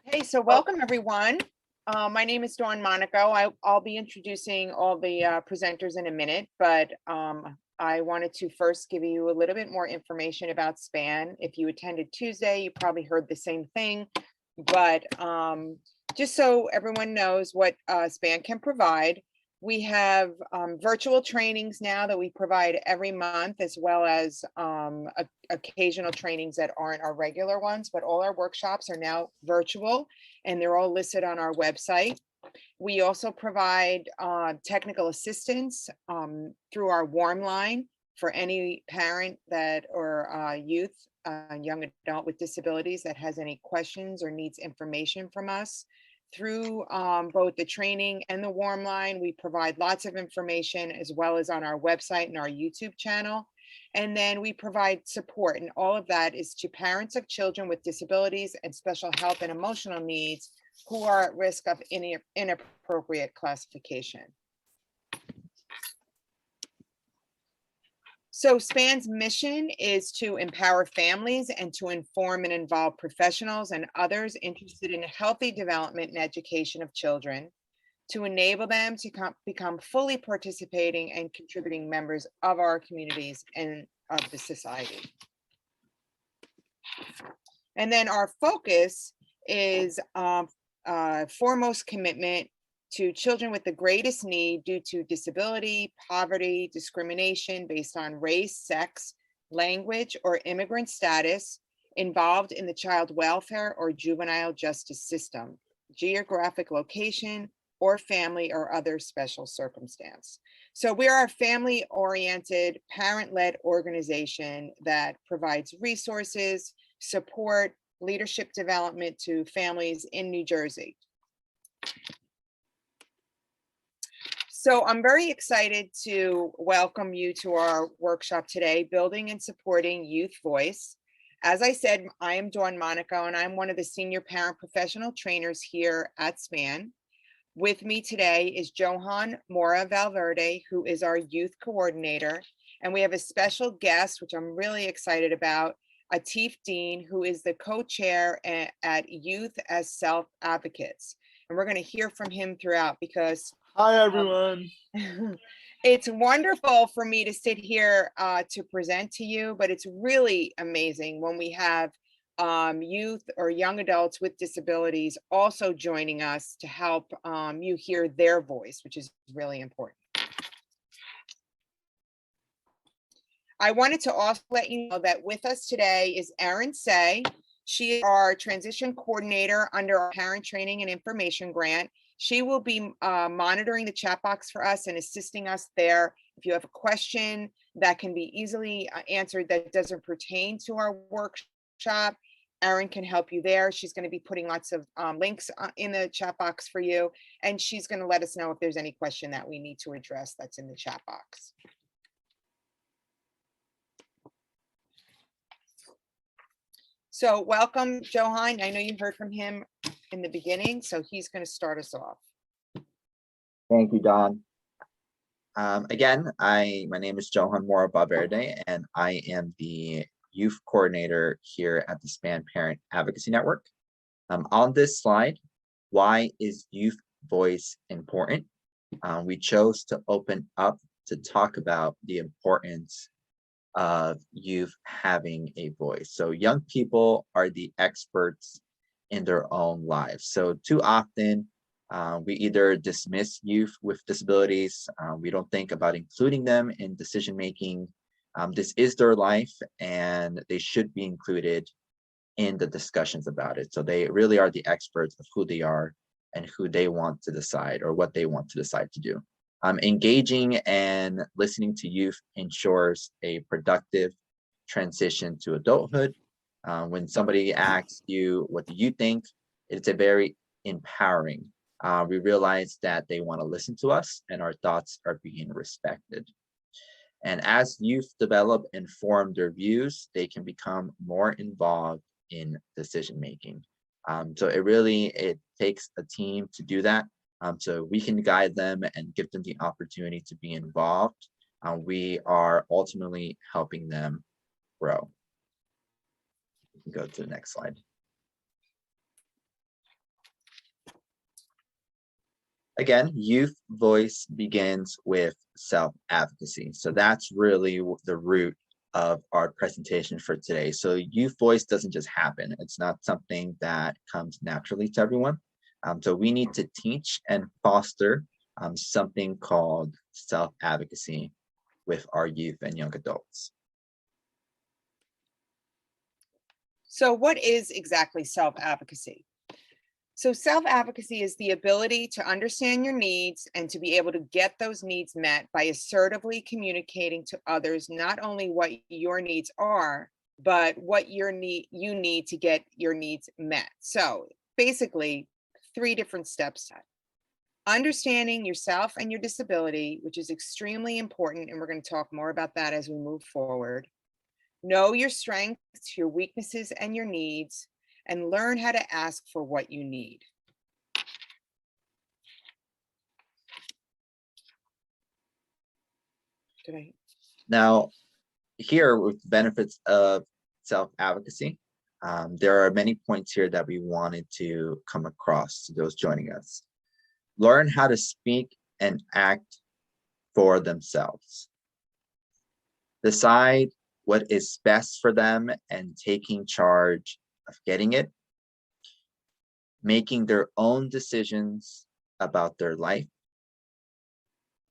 Hey, so welcome everyone. My name is Dawn Monaco. I'll be introducing all the presenters in a minute, but I wanted to first give you a little bit more information about SPAN. If you attended Tuesday, you probably heard the same thing, but just so everyone knows what SPAN can provide, we have virtual trainings now that we provide every month, as well as occasional trainings that aren't our regular ones, but all our workshops are now virtual and they're all listed on our website. We also provide technical assistance through our warm line for any parent that or youth, young adult with disabilities that has any questions or needs information from us. Through both the training and the warm line, we provide lots of information as well as on our website and our YouTube channel. And then we provide support, and all of that is to parents of children with disabilities and special health and emotional needs who are at risk of inappropriate classification. So SPAN's mission is to empower families and to inform and involve professionals and others interested in healthy development and education of children, to enable them to become fully participating and contributing members of our communities and of the society. And then our focus is foremost commitment to children with the greatest need due to disability, poverty, discrimination based on race, sex, language, or immigrant status involved in the child welfare or juvenile justice system, geographic location, or family or other special circumstance. So we are a family-oriented, parent-led organization that provides resources, support, leadership development to families in New Jersey. So I'm very excited to welcome you to our workshop today, Building and Supporting Youth Voice. As I said, I am Dawn Monaco, and I'm one of the senior parent professional trainers here at SPAN. With me today is Johan Mora Valverde, who is our youth coordinator. And we have a special guest, which I'm really excited about, Atif Deen, who is the co-chair at Youth as Self-Advocates. And we're going to hear from him throughout because hi, everyone. It's wonderful for me to sit here to present to you, but it's really amazing when we have youth or young adults with disabilities also joining us to help you hear their voice, which is really important. I wanted to also let you know that with us today is Erin Say. She is our transition coordinator under our parent training and information grant. She will be monitoring the chat box for us and assisting us there. If you have a question that can be easily answered that doesn't pertain to our workshop, Erin can help you there. She's going to be putting lots of links in the chat box for you, and she's going to let us know if there's any question that we need to address that's in the chat box. So welcome, Johan. I know you heard from him in the beginning, so he's going to start us off. Thank you, Dawn. Again, my name is Johan Mora Valverde, and I am the youth coordinator here at the SPAN Parent Advocacy Network. On this slide, why is youth voice important? We chose to open up to talk about the importance of youth having a voice. So young people are the experts in their own lives. So too often, we either dismiss youth with disabilities. We don't think about including them in decision-making. This is their life, and they should be included in the discussions about it. So they really are the experts of who they are and who they want to decide or what they want to decide to do. Engaging and listening to youth ensures a productive transition to adulthood. When somebody asks you, what do you think? It's a very empowering. We realize that they want to listen to us and our thoughts are being respected. And as youth develop and form their views, they can become more involved in decision making. So it takes a team to do that. So we can guide them and give them the opportunity to be involved. We are ultimately helping them grow. Go to the next slide. Again, youth voice begins with self-advocacy. So that's really the root of our presentation for today. So youth voice doesn't just happen. It's not something that comes naturally to everyone. So we need to teach and foster something called self-advocacy with our youth and young adults. So what is exactly self-advocacy? So self-advocacy is the ability to understand your needs and to be able to get those needs met by assertively communicating to others not only what your needs are, but what you need to get your needs met. So basically, 3 different steps. Understanding yourself and your disability, which is extremely important, and we're going to talk more about that as we move forward. Know your strengths, your weaknesses, and your needs, and learn how to ask for what you need. Now, here with the benefits of self-advocacy, there are many points here that we wanted to come across to those joining us. Learn how to speak and act for themselves. Decide what is best for them and taking charge of getting it. Making their own decisions about their life.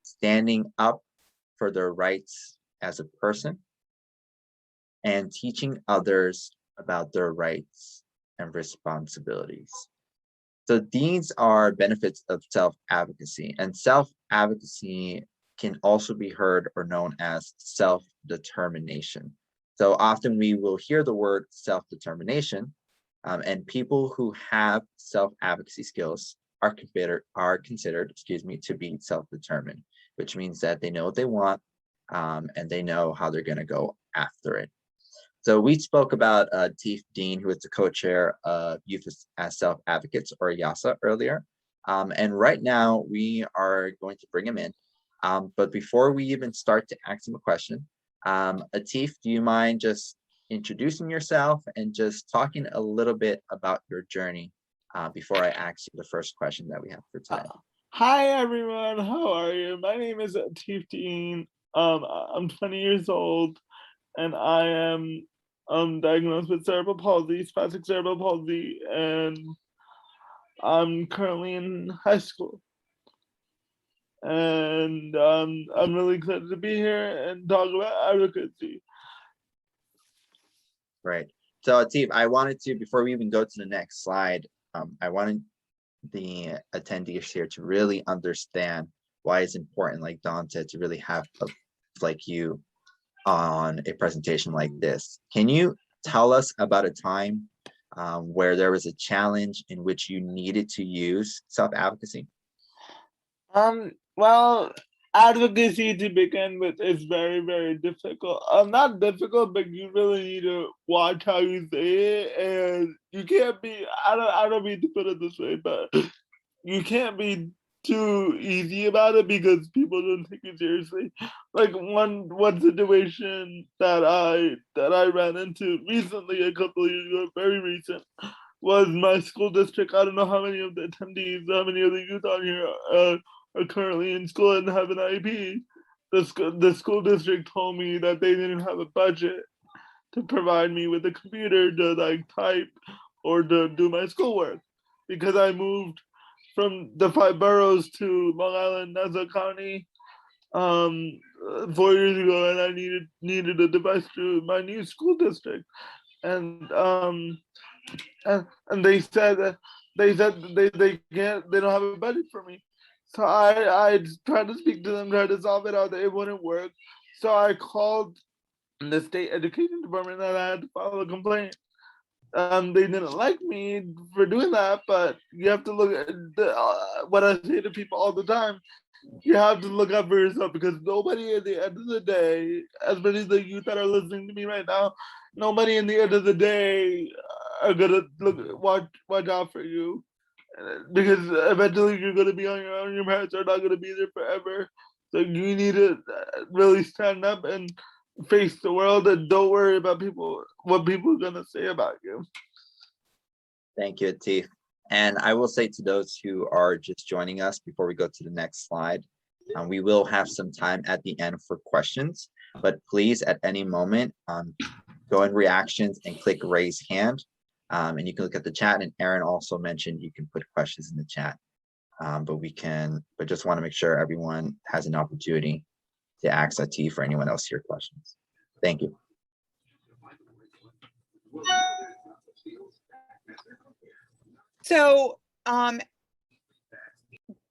Standing up for their rights as a person. And teaching others about their rights and responsibilities. So these are benefits of self-advocacy, and self-advocacy can also be heard or known as self-determination. So often we will hear the word self-determination, and people who have self-advocacy skills are considered, to be self-determined, which means that they know what they want, and they know how they're going to go after it. So we spoke about Atif Deen, who is the co-chair of Youth as Self-Advocates, or YASA, earlier. And right now we are going to bring him in. But before we even start to ask him a question, Atif, do you mind just introducing yourself and just talking a little bit about your journey before I ask you the first question that we have for today? Hi, everyone. How are you? My name is Atif Deen. I'm 20 years old, and I am diagnosed with cerebral palsy, spastic cerebral palsy, and I'm currently in high school. And I'm really excited to be here and talk about advocacy. Right. So Atif, I wanted to, before we even go to the next slide, I wanted the attendees here to really understand why it's important, like Dawn said, to really have like you on a presentation like this. Can you tell us about a time where there was a challenge in which you needed to use self-advocacy? Well, advocacy to begin with is very, very difficult. Not difficult, but you really need to watch how you say it, and you can't be. I don't mean to put it this way, but you can't be too easy about it because people don't take it seriously. Like one situation that I ran into recently, a couple of years ago, very recent, was my school district. I don't know how many of the attendees, how many of the youth on here are currently in school and have an IEP. The school district told me that they didn't have a budget to provide me with a computer to like type or to do my schoolwork because I moved from the 5 boroughs to Long Island, Nassau County, 4 years ago, and I needed a device to my new school district, and they said that they can't, they don't have a budget for me. So I tried to speak to them, tried to solve it out. It wouldn't work. So I called the state education department and I had to file a complaint. They didn't like me for doing that, but you have to look at what I say to people all the time. You have to look out for yourself because nobody at the end of the day, as many of the youth that are listening to me right now, nobody in the end of the day are gonna watch out for you because eventually you're gonna be on your own. Your parents are not gonna be there forever, so you need to really stand up and face the world and don't worry about what people are gonna say about you. Thank you, Atif. And I will say to those who are just joining us before we go to the next slide, we will have some time at the end for questions, but please at any moment go in reactions and click raise hand. And you can look at the chat, and Aaron also mentioned you can put questions in the chat. But just want to make sure everyone has an opportunity to ask Atif or anyone else your questions. Thank you. So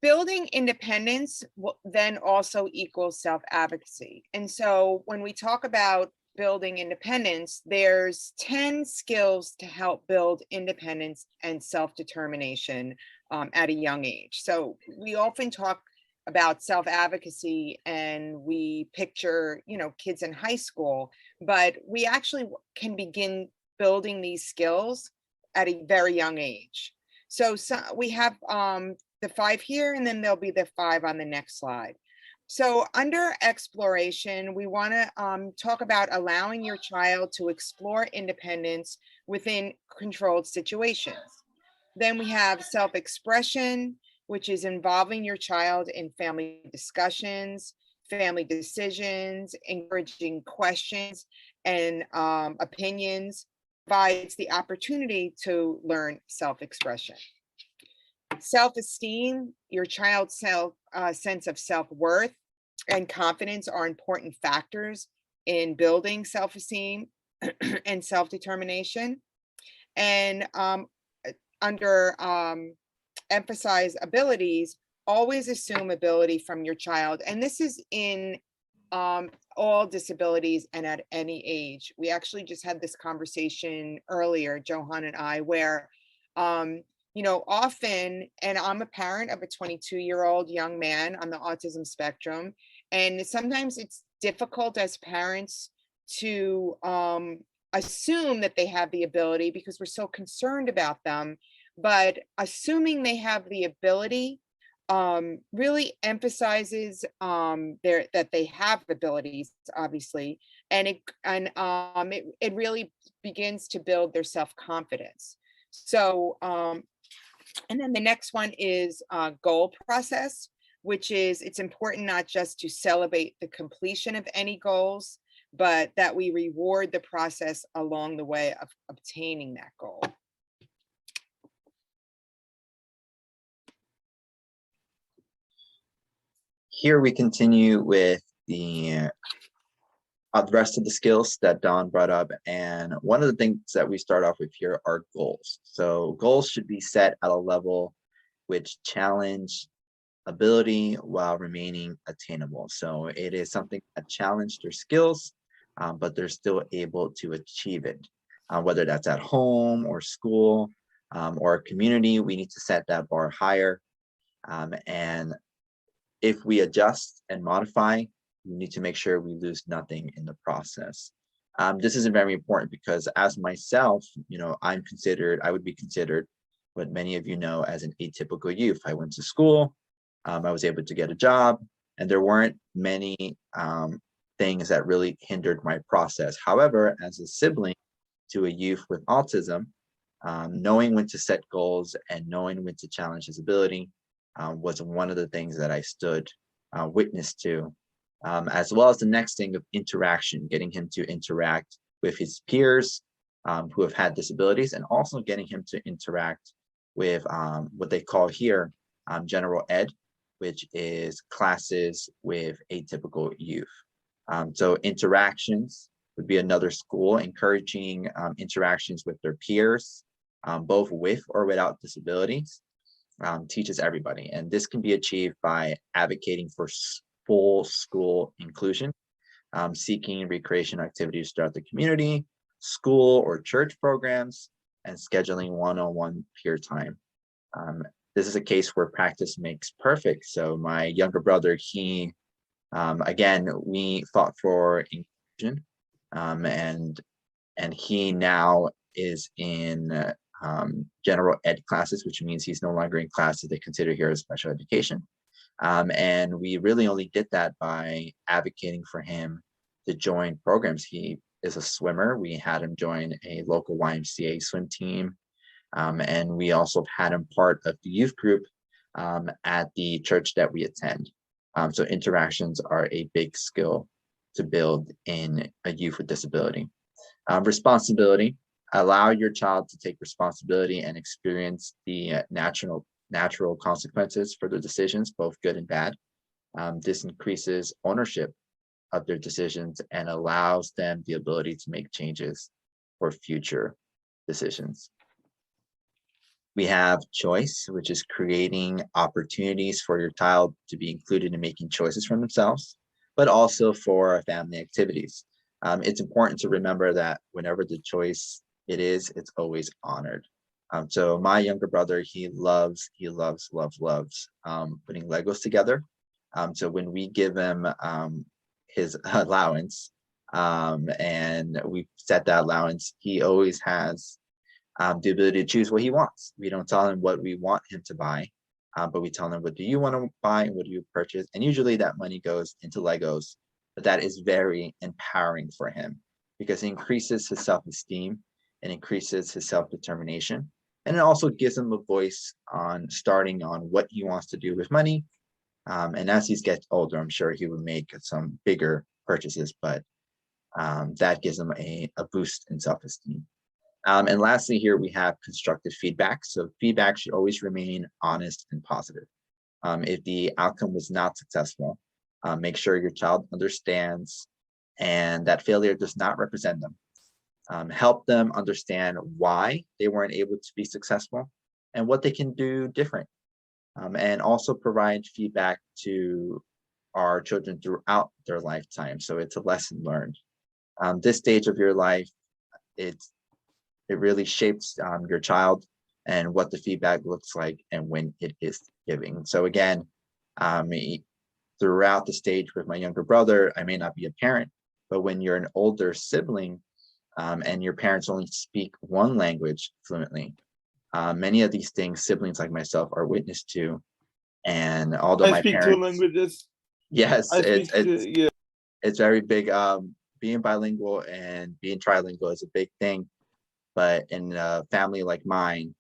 building independence then also equals self-advocacy. And so when we talk about building independence, there's 10 skills to help build independence and self-determination at a young age. So we often talk about self-advocacy and we picture, kids in high school, but we actually can begin building these skills at a very young age. So we have the 5 here, and then there'll be the 5 on the next slide. So under exploration, we want to talk about allowing your child to explore independence within controlled situations. Then we have self-expression, which is involving your child in family discussions, family decisions, encouraging questions and opinions, provides the opportunity to learn self-expression. Self-esteem, your child's sense of self-worth and confidence are important factors in building self-esteem and self-determination. And under emphasize abilities, always assume ability from your child. And this is in all disabilities and at any age. We actually just had this conversation earlier, Johan and I, where often, and I'm a parent of a 22-year-old young man on the autism spectrum, and sometimes it's difficult as parents to assume that they have the ability because we're so concerned about them. But assuming they have the ability really emphasizes that they have abilities, obviously, and it really begins to build their self-confidence. So, and then the next one is goal process, which is it's important not just to celebrate the completion of any goals, but that we reward the process along the way of obtaining that goal. Here we continue with the rest of the skills that Dawn brought up. And one of the things that we start off with here are goals. So goals should be set at a level which challenge ability while remaining attainable. So it is something that challenged their skills, but they're still able to achieve it. Whether that's at home or school or a community, we need to set that bar higher. And if we adjust and modify, we need to make sure we lose nothing in the process. This is very important because as myself, I would be considered what many of you know as an atypical youth. I went to school, I was able to get a job, and there weren't many things that really hindered my process. However, as a sibling to a youth with autism, knowing when to set goals and knowing when to challenge his ability was one of the things that I stood witness to, as well as the next thing of interaction, getting him to interact with his peers who have had disabilities, and also getting him to interact with what they call here general ed, which is classes with atypical youth. So interactions would be another school, encouraging interactions with their peers, both with or without disabilities. Teaches everybody, and this can be achieved by advocating for full school inclusion, seeking recreation activities throughout the community, school or church programs, and scheduling one-on-one peer time. This is a case where practice makes perfect. So my younger brother, he again, we fought for inclusion, and he now is in general ed classes, which means he's no longer in classes they consider here as special education. And we really only did that by advocating for him to join programs. He is a swimmer. We had him join a local YMCA swim team. And we also had him part of the youth group at the church that we attend. So interactions are a big skill to build in a youth with disability. Responsibility, allow your child to take responsibility and experience the natural consequences for their decisions, both good and bad. This increases ownership of their decisions and allows them the ability to make changes for future decisions. We have choice, which is creating opportunities for your child to be included in making choices for themselves, but also for family activities. It's important to remember that whenever the choice it is, it's always honored. So my younger brother, he loves putting Legos together. So when we give him his allowance and we set that allowance, he always has the ability to choose what he wants. We don't tell him what we want him to buy, but we tell him, what do you want to buy and what do you purchase? And usually that money goes into Legos, but that is very empowering for him because it increases his self-esteem and increases his self-determination. And it also gives him a voice on starting on what he wants to do with money. And as he gets older, I'm sure he would make some bigger purchases, but that gives him a boost in self-esteem. And lastly, here we have constructive feedback. So feedback should always remain honest and positive. If the outcome was not successful, make sure your child understands and that failure does not represent them. Help them understand why they weren't able to be successful and what they can do different. And also provide feedback to our children throughout their lifetime. So it's a lesson learned. This stage of your life, it really shapes your child and what the feedback looks like and when it is giving. So again, throughout the stage with my younger brother, I may not be a parent, but when you're an older sibling and your parents only speak one language fluently, many of these things siblings like myself are witness to. And although I speak two languages. Yes, Yeah. It's very big. Being bilingual and being trilingual is a big thing. But in a family like mine,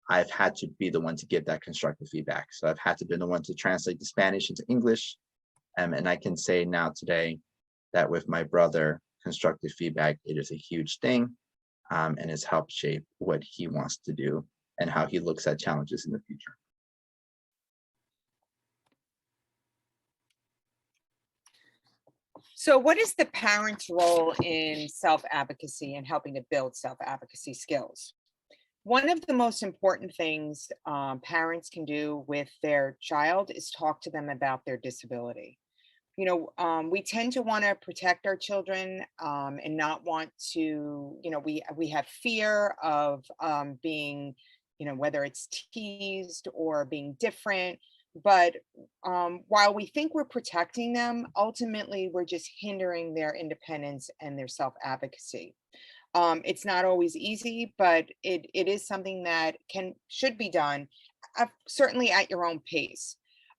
I've had to be the one to give that constructive feedback. So I've had to be the one to translate the Spanish into English. And I can say now today that with my brother, constructive feedback, it is a huge thing. And it's helped shape what he wants to do and how he looks at challenges in the future. So what is the parent's role in self-advocacy and helping to build self-advocacy skills? One of the most important things parents can do with their child is talk to them about their disability. You know, we tend to want to protect our children and not want to, you know, we have fear of being, you know, whether it's teased or being different. But while we think we're protecting them, ultimately we're just hindering their independence and their self-advocacy. It's not always easy, but it is something that should be done, certainly at your own pace.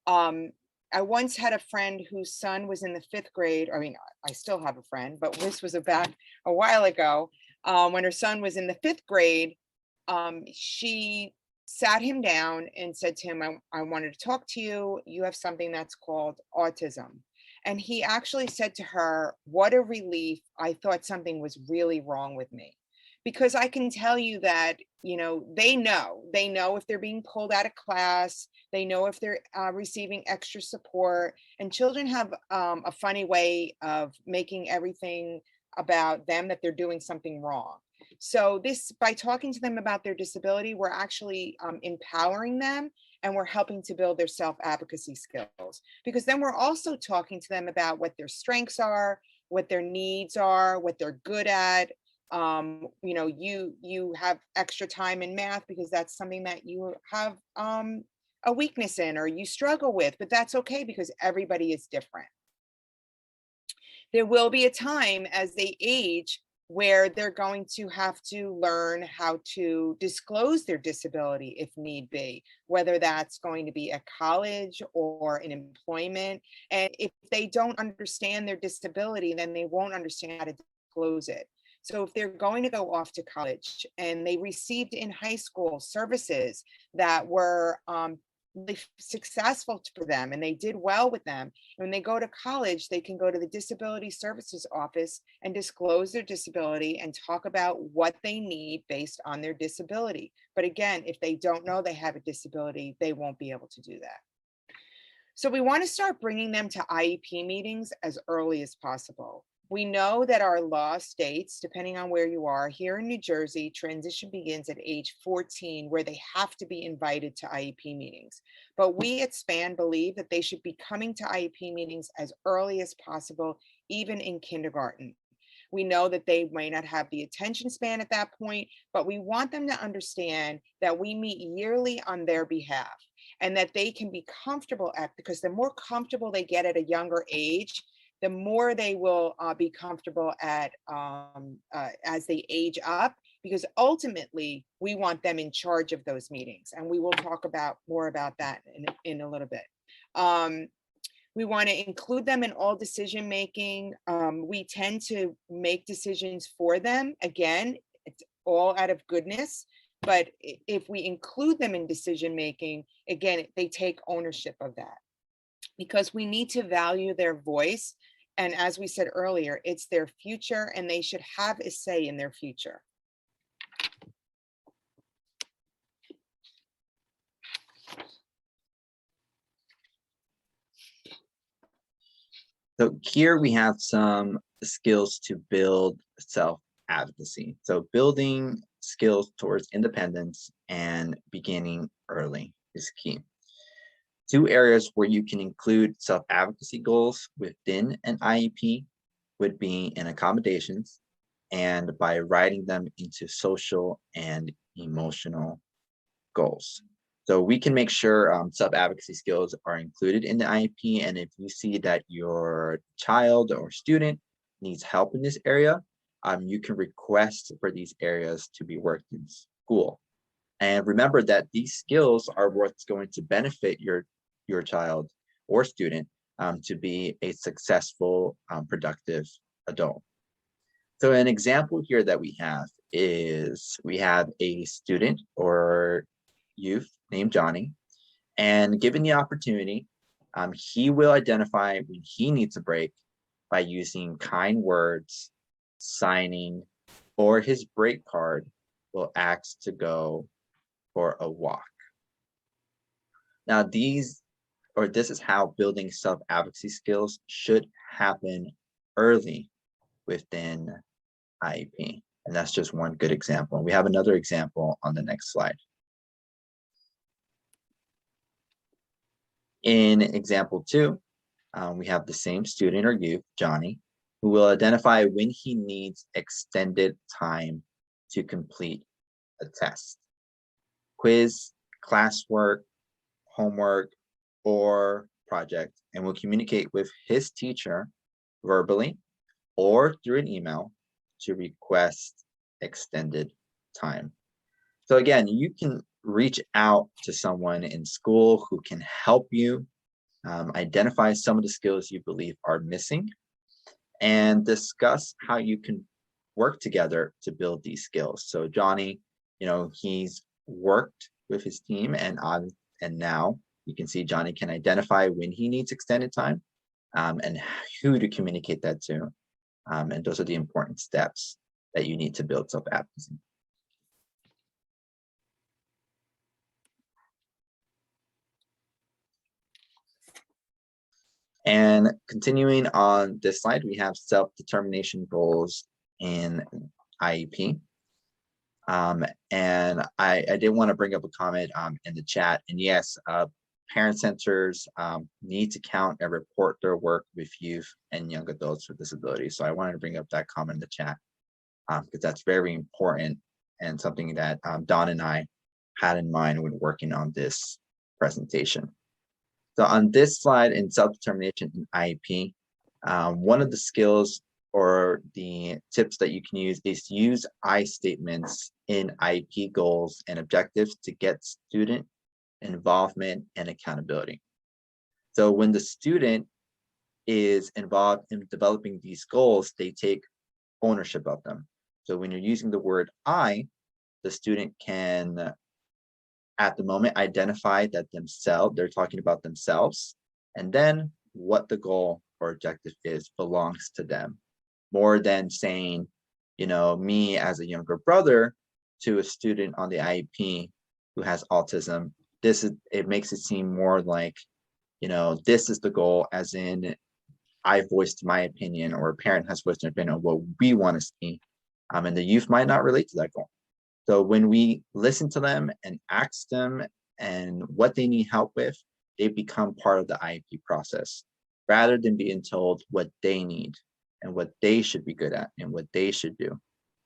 I once had a friend whose son was in the 5th grade. I mean, I still have a friend, but this was about a while ago. When her son was in the 5th grade, she sat him down and said to him, I wanted to talk to you. You have something that's called autism. And he actually said to her, what a relief. I thought something was really wrong with me. Because I can tell you that, you know, they know if they're being pulled out of class, they know if they're receiving extra support. And children have a funny way of making everything about them that they're doing something wrong. So by talking to them about their disability, we're actually empowering them and we're helping to build their self-advocacy skills. Because then we're also talking to them about what their strengths are, what their needs are, what they're good at. You know, you have extra time in math because that's something that you have a weakness in or you struggle with, but that's okay because everybody is different. There will be a time as they age where they're going to have to learn how to disclose their disability if need be, whether that's going to be at college or in employment. And if they don't understand their disability, then they won't understand how to disclose it. So if they're going to go off to college and they received in high school services that were really successful for them and they did well with them, when they go to college, they can go to the Disability Services Office and disclose their disability and talk about what they need based on their disability. But again, if they don't know they have a disability, they won't be able to do that. So we want to start bringing them to IEP meetings as early as possible. We know that our law states, depending on where you are, here in New Jersey, transition begins at age 14, where they have to be invited to IEP meetings. But we at SPAN believe that they should be coming to IEP meetings as early as possible, even in kindergarten. We know that they may not have the attention span at that point, but we want them to understand that we meet yearly on their behalf and that they can be comfortable at, because the more comfortable they get at a younger age, the more they will be comfortable at as they age up, because ultimately we want them in charge of those meetings. And we will talk about more about that in a little bit. We want to include them in all decision making. We tend to make decisions for them. Again, it's all out of goodness. But if we include them in decision making, again, they take ownership of that, because we need to value their voice. And as we said earlier, it's their future and they should have a say in their future. So here we have some skills to build self-advocacy. So building skills towards independence and beginning early is key. 2 areas where you can include self-advocacy goals within an IEP would be in accommodations and by writing them into social and emotional goals. So we can make sure self-advocacy skills are included in the IEP. And if you see that your child or student needs help in this area, you can request for these areas to be worked in school. And remember that these skills are what's going to benefit your child or student to be a successful, productive adult. So an example here that we have is we have a student or youth named Johnny, and given the opportunity, he will identify when he needs a break by using kind words, signing, or his break card will ask to go for a walk. Now this is how building self-advocacy skills should happen early within IEP. And that's just one good example. We have another example on the next slide. In example 2, we have the same student or youth, Johnny, who will identify when he needs extended time to complete a test, quiz, classwork, homework, or project, and will communicate with his teacher verbally or through an email to request extended time. So again, you can reach out to someone in school who can help you identify some of the skills you believe are missing and discuss how you can work together to build these skills. So Johnny, he's worked with his team and now you can see Johnny can identify when he needs extended time and who to communicate that to. And those are the important steps that you need to build self-advocacy. And continuing on this slide, we have self-determination goals in IEP. And I did want to bring up a comment in the chat. And yes, parent centers need to count and report their work with youth and young adults with disabilities. So I wanted to bring up that comment in the chat because that's very important and something that Dawn and I had in mind when working on this presentation. So on this slide in self-determination in IEP, one of the skills or the tips that you can use is use I statements in IEP goals and objectives to get student involvement and accountability. So when the student is involved in developing these goals, they take ownership of them. So when you're using the word I, the student can, at the moment, identify that they're talking about themselves, and then what the goal or objective is belongs to them, more than saying, me as a younger brother to a student on the IEP who has autism. It makes it seem more like, this is the goal, as in I voiced my opinion, or a parent has voiced an opinion on what we want to see. And the youth might not relate to that goal. So when we listen to them and ask them and what they need help with, they become part of the IEP process, rather than being told what they need and what they should be good at and what they should do.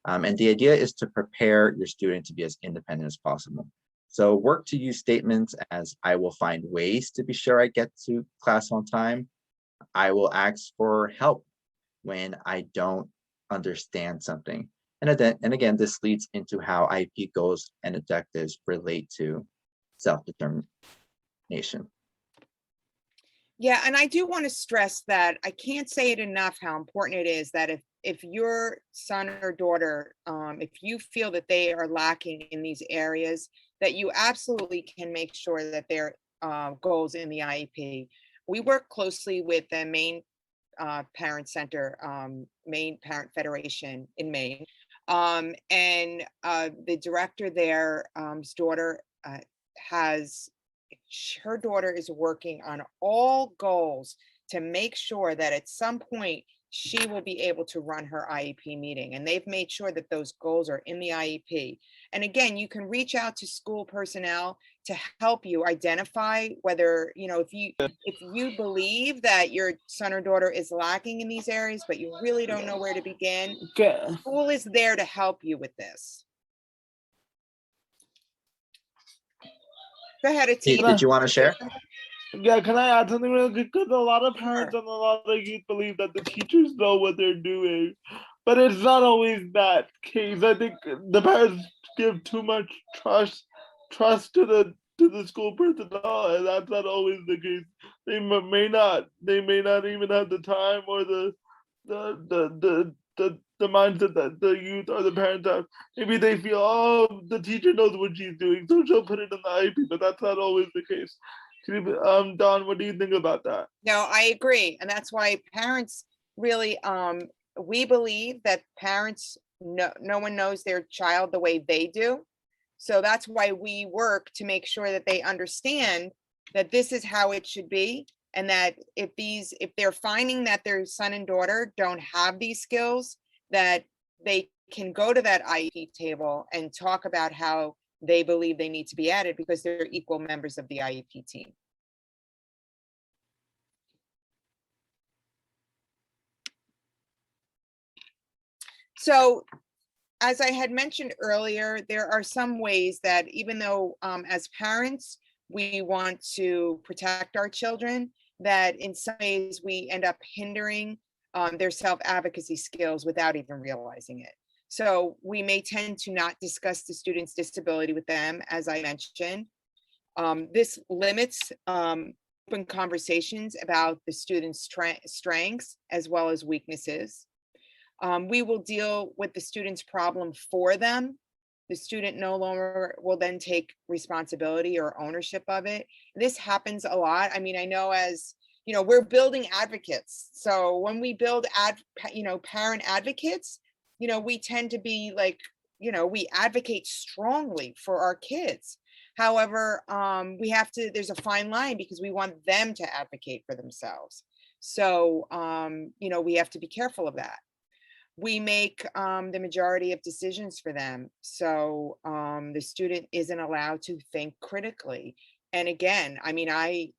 And the idea is to prepare your student to be as independent as possible. So work to use statements as, I will find ways to be sure I get to class on time. I will ask for help when I don't understand something. And again, this leads into how IEP goals and objectives relate to self-determination. Yeah, and I do want to stress that I can't say it enough how important it is that if your son or daughter, if you feel that they are lacking in these areas, that you absolutely can make sure that their goals in the IEP. We work closely with the Maine Parent Center, Maine Parent Federation in Maine, and the director there, daughter her daughter is working on all goals to make sure that at some point she will be able to run her IEP meeting. And they've made sure that those goals are in the IEP. And again, you can reach out to school personnel to help you identify whether, if you believe that your son or daughter is lacking in these areas, but you really don't know where to begin, school is there to help you with this. Go ahead, Atif. Did you want to share? Yeah, can I add something real quick? Because a lot of parents and a lot of youth believe that the teachers know what they're doing, but it's not always that case. I think the parents give too much trust to the school personnel, and that's not always the case. They may not even have the time or the mindset that the youth or the parents have. Maybe they feel, oh, the teacher knows what she's doing, so she'll put it in the IEP, but that's not always the case. Dawn, what do you think about that? No, I agree. And that's why parents really, we believe that parents, no one knows their child the way they do. So that's why we work to make sure that they understand that this is how it should be. And that if they're finding that their son and daughter don't have these skills, that they can go to that IEP table and talk about how they believe they need to be added, because they're equal members of the IEP team. So as I had mentioned earlier, there are some ways that even though as parents, we want to protect our children, that in some ways we end up hindering their self-advocacy skills without even realizing it. So we may tend to not discuss the student's disability with them, as I mentioned. This limits open conversations about the student's strengths as well as weaknesses. We will deal with the student's problem for them. The student no longer will then take responsibility or ownership of it. This happens a lot. I mean, I know, as we're building advocates. So when we build parent advocates, we tend to be like, we advocate strongly for our kids. However, there's a fine line, because we want them to advocate for themselves. So, we have to be careful of that. We make the majority of decisions for them. So the student isn't allowed to think critically. And again, I mean, I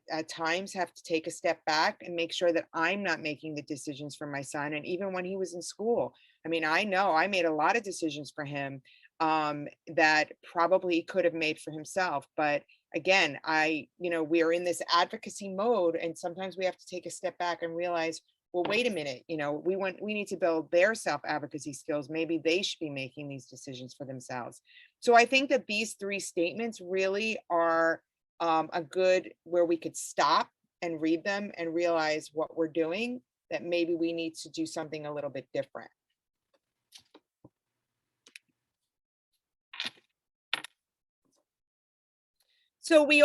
at times have to take a step back and make sure that I'm not making the decisions for my son. And even when he was in school, I mean, I know I made a lot of decisions for him that probably he could have made for himself. But again, we are in this advocacy mode, and sometimes we have to take a step back and realize, well, wait a minute, we need to build their self-advocacy skills. Maybe they should be making these decisions for themselves. So I think that these three statements really are a good, where we could stop and read them and realize what we're doing, that maybe we need to do something a little bit different. So we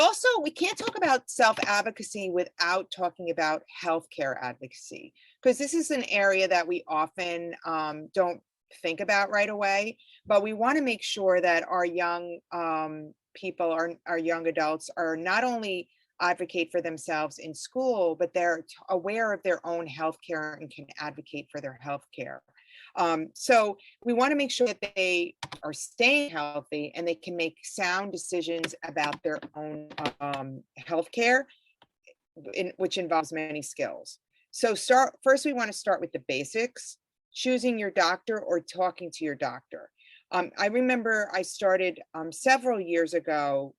can't talk about self-advocacy without talking about healthcare advocacy, because this is an area that we often don't think about right away, but we want to make sure that our young people, our young adults are not only advocate for themselves in school, but they're aware of their own healthcare and can advocate for their healthcare. So we want to make sure that they are staying healthy and they can make sound decisions about their own healthcare, which involves many skills. So first, we want to start with the basics: choosing your doctor or talking to your doctor. I remember I started several years ago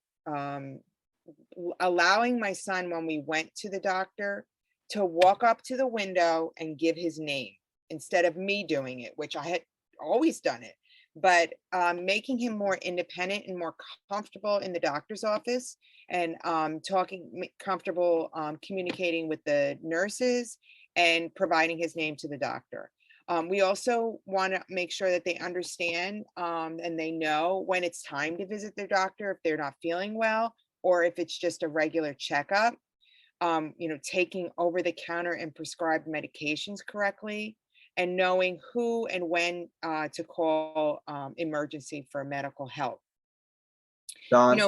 allowing my son, when we went to the doctor, to walk up to the window and give his name instead of me doing it, which I had always done it, but making him more independent and more comfortable in the doctor's office, and comfortable communicating with the nurses and providing his name to the doctor. We also want to make sure that they understand and they know when it's time to visit their doctor if they're not feeling well, or if it's just a regular checkup. Taking over-the-counter and prescribed medications correctly, and knowing who and when to call emergency for medical help. Dawn,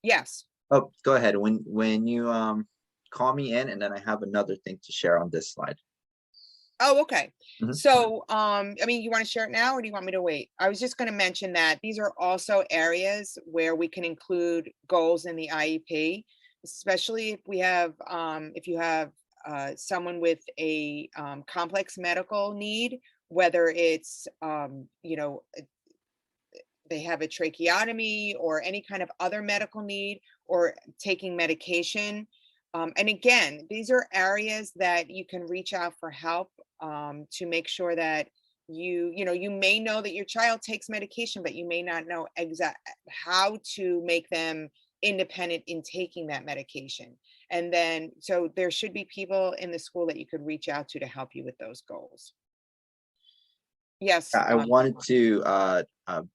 Yes. oh, go ahead. When you call me in, and then I have another thing to share on this slide. Oh, okay. Mhm. So, you want to share it now, or do you want me to wait? I was just going to mention that these are also areas where we can include goals in the IEP, especially if you have someone with a complex medical need, whether it's, they have a tracheotomy or any kind of other medical need, or taking medication. And again, these are areas that you can reach out for help to make sure that you may know that your child takes medication, but you may not know how to make them independent in taking that medication. And then, so there should be people in the school that you could reach out to help you with those goals. Yes. I wanted to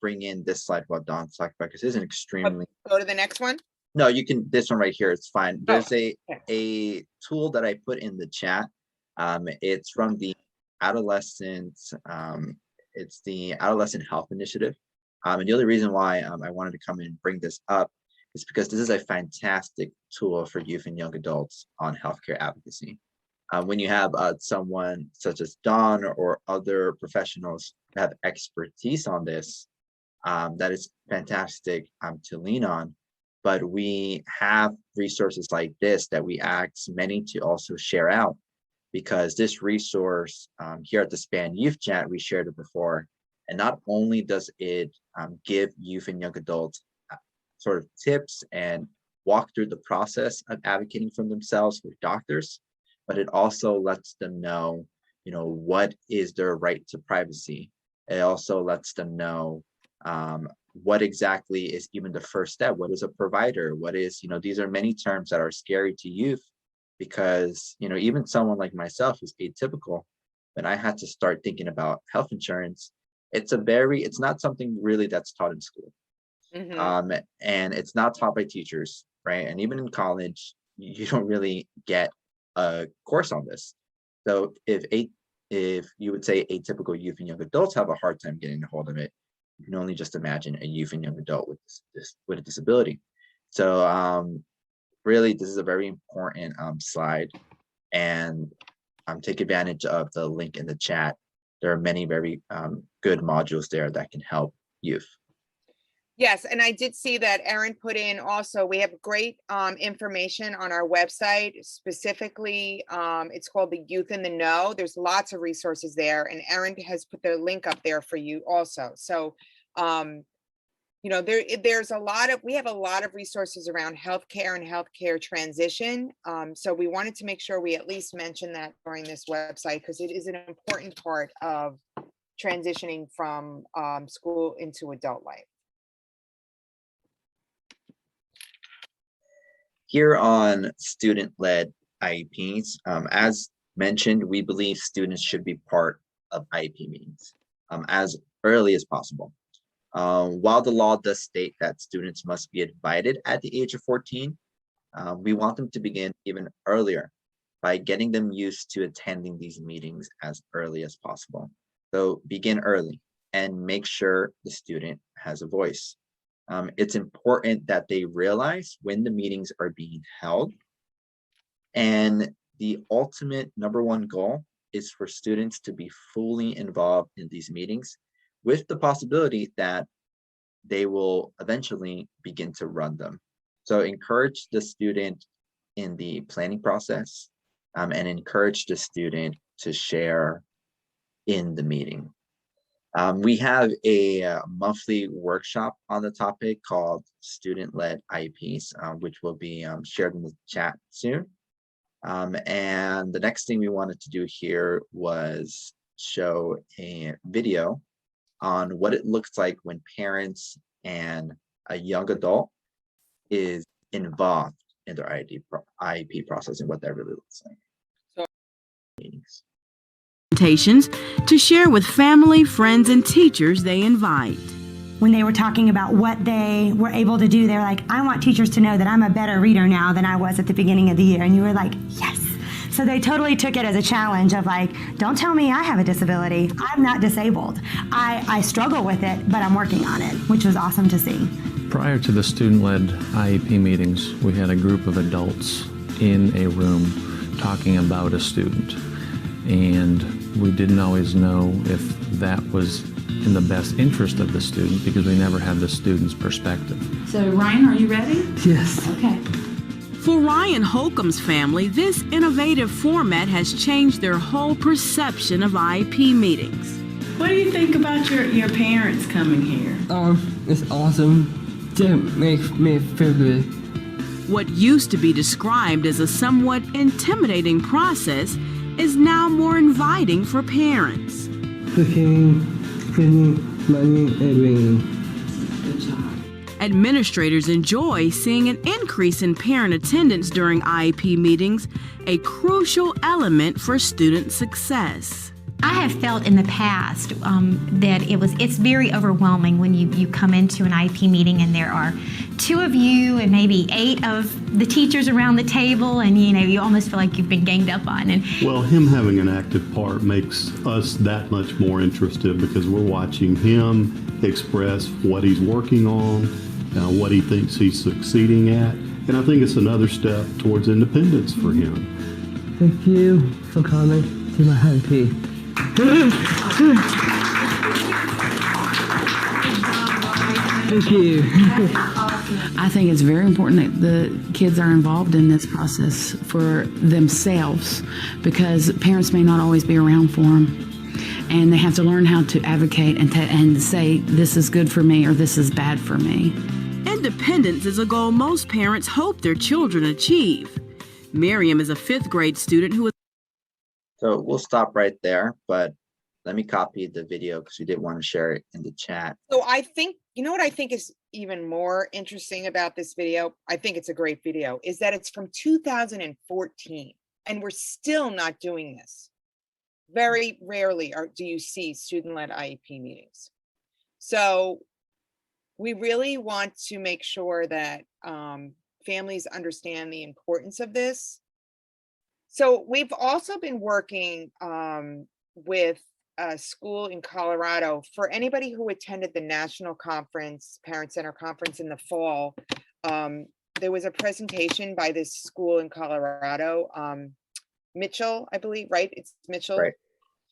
bring in this slide while Dawn's talking about, because this is an extremely. Go to the next one. No, you can. This one right here, it's fine. There's okay. a tool that I put in the chat. It's from the adolescent. It's the Adolescent Health Initiative. And the only reason why I wanted to come in and bring this up is because this is a fantastic tool for youth and young adults on healthcare advocacy. When you have someone such as Dawn or other professionals who have expertise on this, that is fantastic to lean on. But we have resources like this that we ask many to also share out, because this resource here at the SPAN Youth Chat, we shared it before, and not only does it give youth and young adults sort of tips and walk through the process of advocating for themselves with doctors, but it also lets them know, what is their right to privacy. It also lets them know what exactly is even the first step. What is a provider? What is, these are many terms that are scary to youth, because, even someone like myself who's atypical, when I had to start thinking about health insurance, it's not something really that's taught in school. Mm-hmm. And it's not taught by teachers, right? And even in college, you don't really get a course on this. So if you would say atypical youth and young adults have a hard time getting a hold of it, you can only just imagine a youth and young adult with a disability. So really, this is a very important slide, and take advantage of the link in the chat. There are many very good modules there that can help youth. Yes, and I did see that Erin put in also, we have great information on our website. Specifically, it's called the Youth in the Know. There's lots of resources there, and Erin has put the link up there for you also. So, we have a lot of resources around healthcare and healthcare transition. So we wanted to make sure we at least mention that during this website, because it is an important part of transitioning from school into adult life. Here on student-led IEPs, as mentioned, we believe students should be part of IEP meetings as early as possible. While the law does state that students must be invited at the age of 14, we want them to begin even earlier by getting them used to attending these meetings as early as possible. So begin early and make sure the student has a voice. It's important that they realize when the meetings are being held. And the ultimate #1 goal is for students to be fully involved in these meetings, with the possibility that they will eventually begin to run them. So encourage the student in the planning process, and encourage the student to share in the meeting. We have a monthly workshop on the topic called Student-Led IEPs, which will be shared in the chat soon. And the next thing we wanted to do here was show a video on what it looks like when parents and a young adult is involved in their IEP process and what that really looks like. So- Meetings. Presentations to share with family, friends, and teachers they invite. When they were talking about what they were able to do, they were like, I want teachers to know that I'm a better reader now than I was at the beginning of the year. And you were like, yes. So they totally took it as a challenge of like, don't tell me I have a disability. I'm not disabled. I struggle with it, but I'm working on it, which was awesome to see. Prior to the student-led IEP meetings, we had a group of adults in a room talking about a student. And we didn't always know if that was in the best interest of the student because we never had the student's perspective. So Ryan, are you ready? Yes. Okay. For Ryan Holcomb's family, this innovative format has changed their whole perception of IEP meetings. What do you think about your parents coming here? It's awesome. It makes me feel good. What used to be described as a somewhat intimidating process is now more inviting for parents. Cooking, cleaning, money, and ringing. Good job. Administrators enjoy seeing an increase in parent attendance during IEP meetings, a crucial element for student success. I have felt in the past that it's very overwhelming when you come into an IEP meeting and there are 2 of you and maybe 8 of the teachers around the table, and you almost feel like you've been ganged up on. And well, him having an active part makes us that much more interested because we're watching him express what he's working on, what he thinks he's succeeding at, and I think it's another step towards independence for him. Thank you for coming to my IEP. Thank you. I think it's very important that the kids are involved in this process for themselves, because parents may not always be around for them. And they have to learn how to advocate and say, this is good for me or this is bad for me. Independence is a goal most parents hope their children achieve. Miriam is a 5th grade student who is. So we'll stop right there, but let me copy the video because we did want to share it in the chat. So I think, what I think is even more interesting about this video, I think it's a great video, is that it's from 2014 and we're still not doing this. Very rarely do you see student-led IEP meetings. So we really want to make sure that families understand the importance of this. So we've also been working with a school in Colorado. For anybody who attended the national conference, Parent Center conference in the fall, there was a presentation by this school in Colorado, Mitchell, I believe, right? It's Mitchell. Right.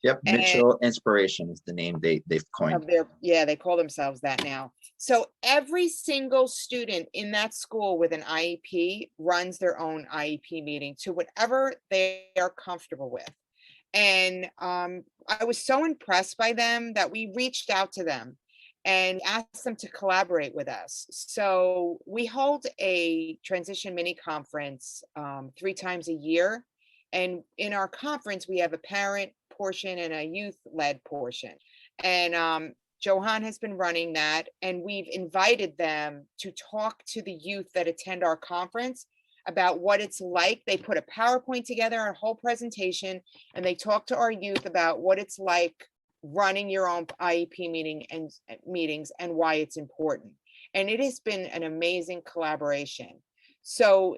Yep, Mitchell Inspiration is the name they've coined. They call themselves that now. So every single student in that school with an IEP runs their own IEP meeting to whatever they are comfortable with. And I was so impressed by them that we reached out to them and asked them to collaborate with us. So we hold a transition mini conference 3 times a year. And in our conference, we have a parent portion and a youth-led portion. And Johan has been running that, and we've invited them to talk to the youth that attend our conference about what it's like. They put a PowerPoint together, a whole presentation, and they talk to our youth about what it's like running your own IEP meetings and why it's important. And it has been an amazing collaboration. So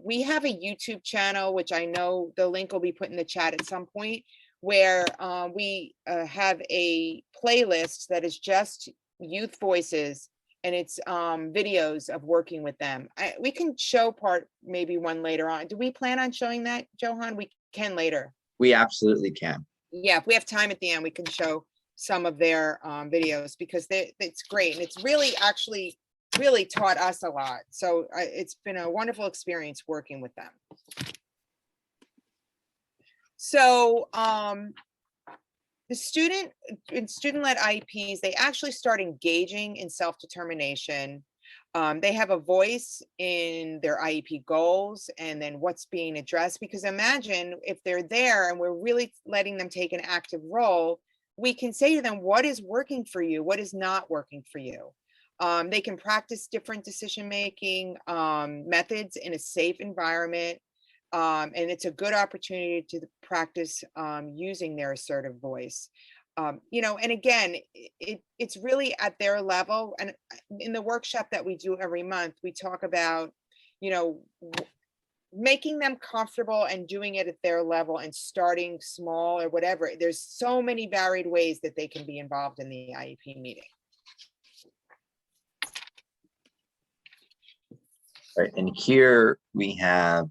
we have a YouTube channel, which I know the link will be put in the chat at some point, where we have a playlist that is just youth voices, and it's videos of working with them. We can show maybe one later on. Do we plan on showing that, Johan? We can later. We absolutely can. Yeah, if we have time at the end, we can show some of their videos, because it's great. And it's really taught us a lot. So it's been a wonderful experience working with them. So the student-led IEPs, they actually start engaging in self-determination. They have a voice in their IEP goals and then what's being addressed, because imagine if they're there and we're really letting them take an active role, we can say to them, what is working for you? What is not working for you? They can practice different decision-making methods in a safe environment. And it's a good opportunity to practice using their assertive voice. And again, it's really at their level. And in the workshop that we do every month, we talk about, making them comfortable and doing it at their level and starting small or whatever. There's so many varied ways that they can be involved in the IEP meeting. Right, and here we have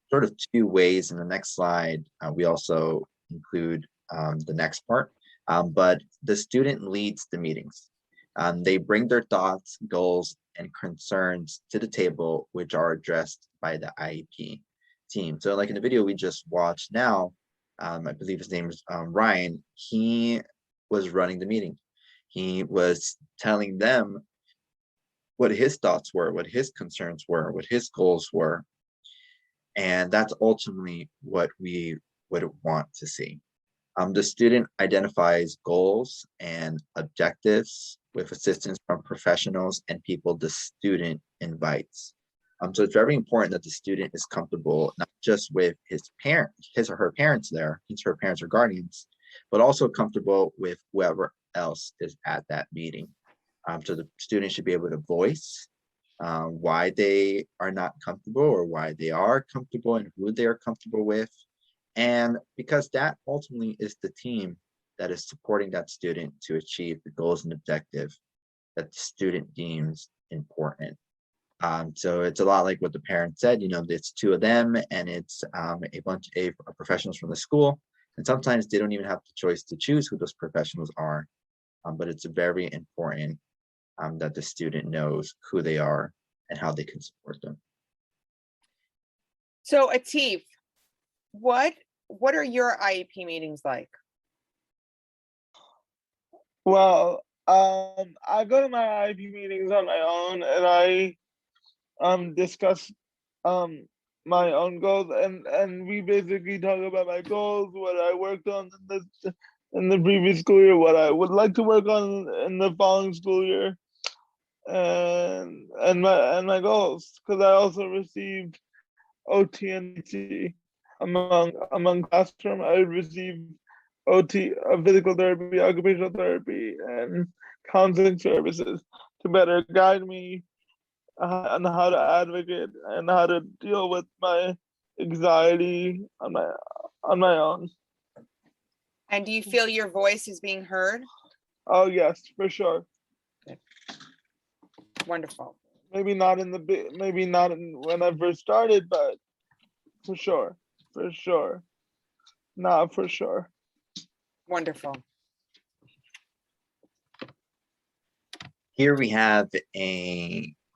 sort of two ways. In the next slide, we also include the next part, but the student leads the meetings. They bring their thoughts, goals, and concerns to the table, which are addressed by the IEP team. So like in the video we just watched now, I believe his name is Ryan, he was running the meeting. He was telling them what his thoughts were, what his concerns were, what his goals were. And that's ultimately what we would want to see. The student identifies goals and objectives with assistance from professionals and people the student invites. So it's very important that the student is comfortable, not just with his or her parents there, his or her parents or guardians, but also comfortable with whoever else is at that meeting. So the student should be able to voice why they are not comfortable or why they are comfortable and who they are comfortable with. And because that ultimately is the team that is supporting that student to achieve the goals and objectives that the student deems important. So it's a lot like what the parent said, it's two of them and it's a bunch of professionals from the school. And sometimes they don't even have the choice to choose who those professionals are. But it's very important that the student knows who they are and how they can support them. So Atif, what are your IEP meetings like? Well, I go to my IEP meetings on my own, and I discuss my own goals, and we basically talk about my goals, what I worked on in the previous school year, what I would like to work on in the following school year, and my goals, because I also received OT and PT among classroom. I received OT, physical therapy, occupational therapy, and counseling services to better guide me on how to advocate and how to deal with my anxiety on my own. And do you feel your voice is being heard? Oh yes, for sure. Wonderful. Maybe not when I first started, but for sure. Nah, for sure. Wonderful. Here we have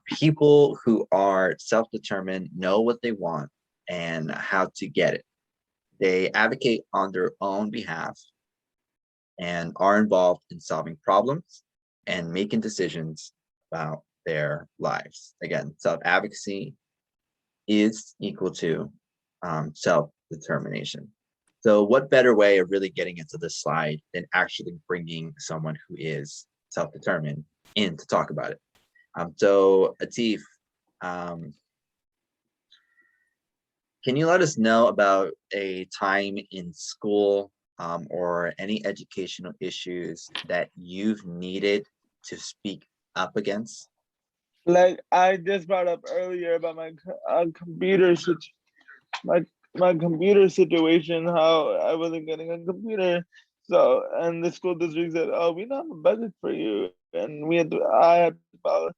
people who are self-determined, know what they want and how to get it. They advocate on their own behalf and are involved in solving problems and making decisions about their lives. Again, self-advocacy is equal to self-determination. So what better way of really getting into this slide than actually bringing someone who is self-determined in to talk about it. So Atif, can you let us know about a time in school or any educational issues that you've needed to speak up against? Like I just brought up earlier about my computer my computer situation, how I wasn't getting a computer. So, and the school district said, "Oh, we don't have a budget for you," and I had to file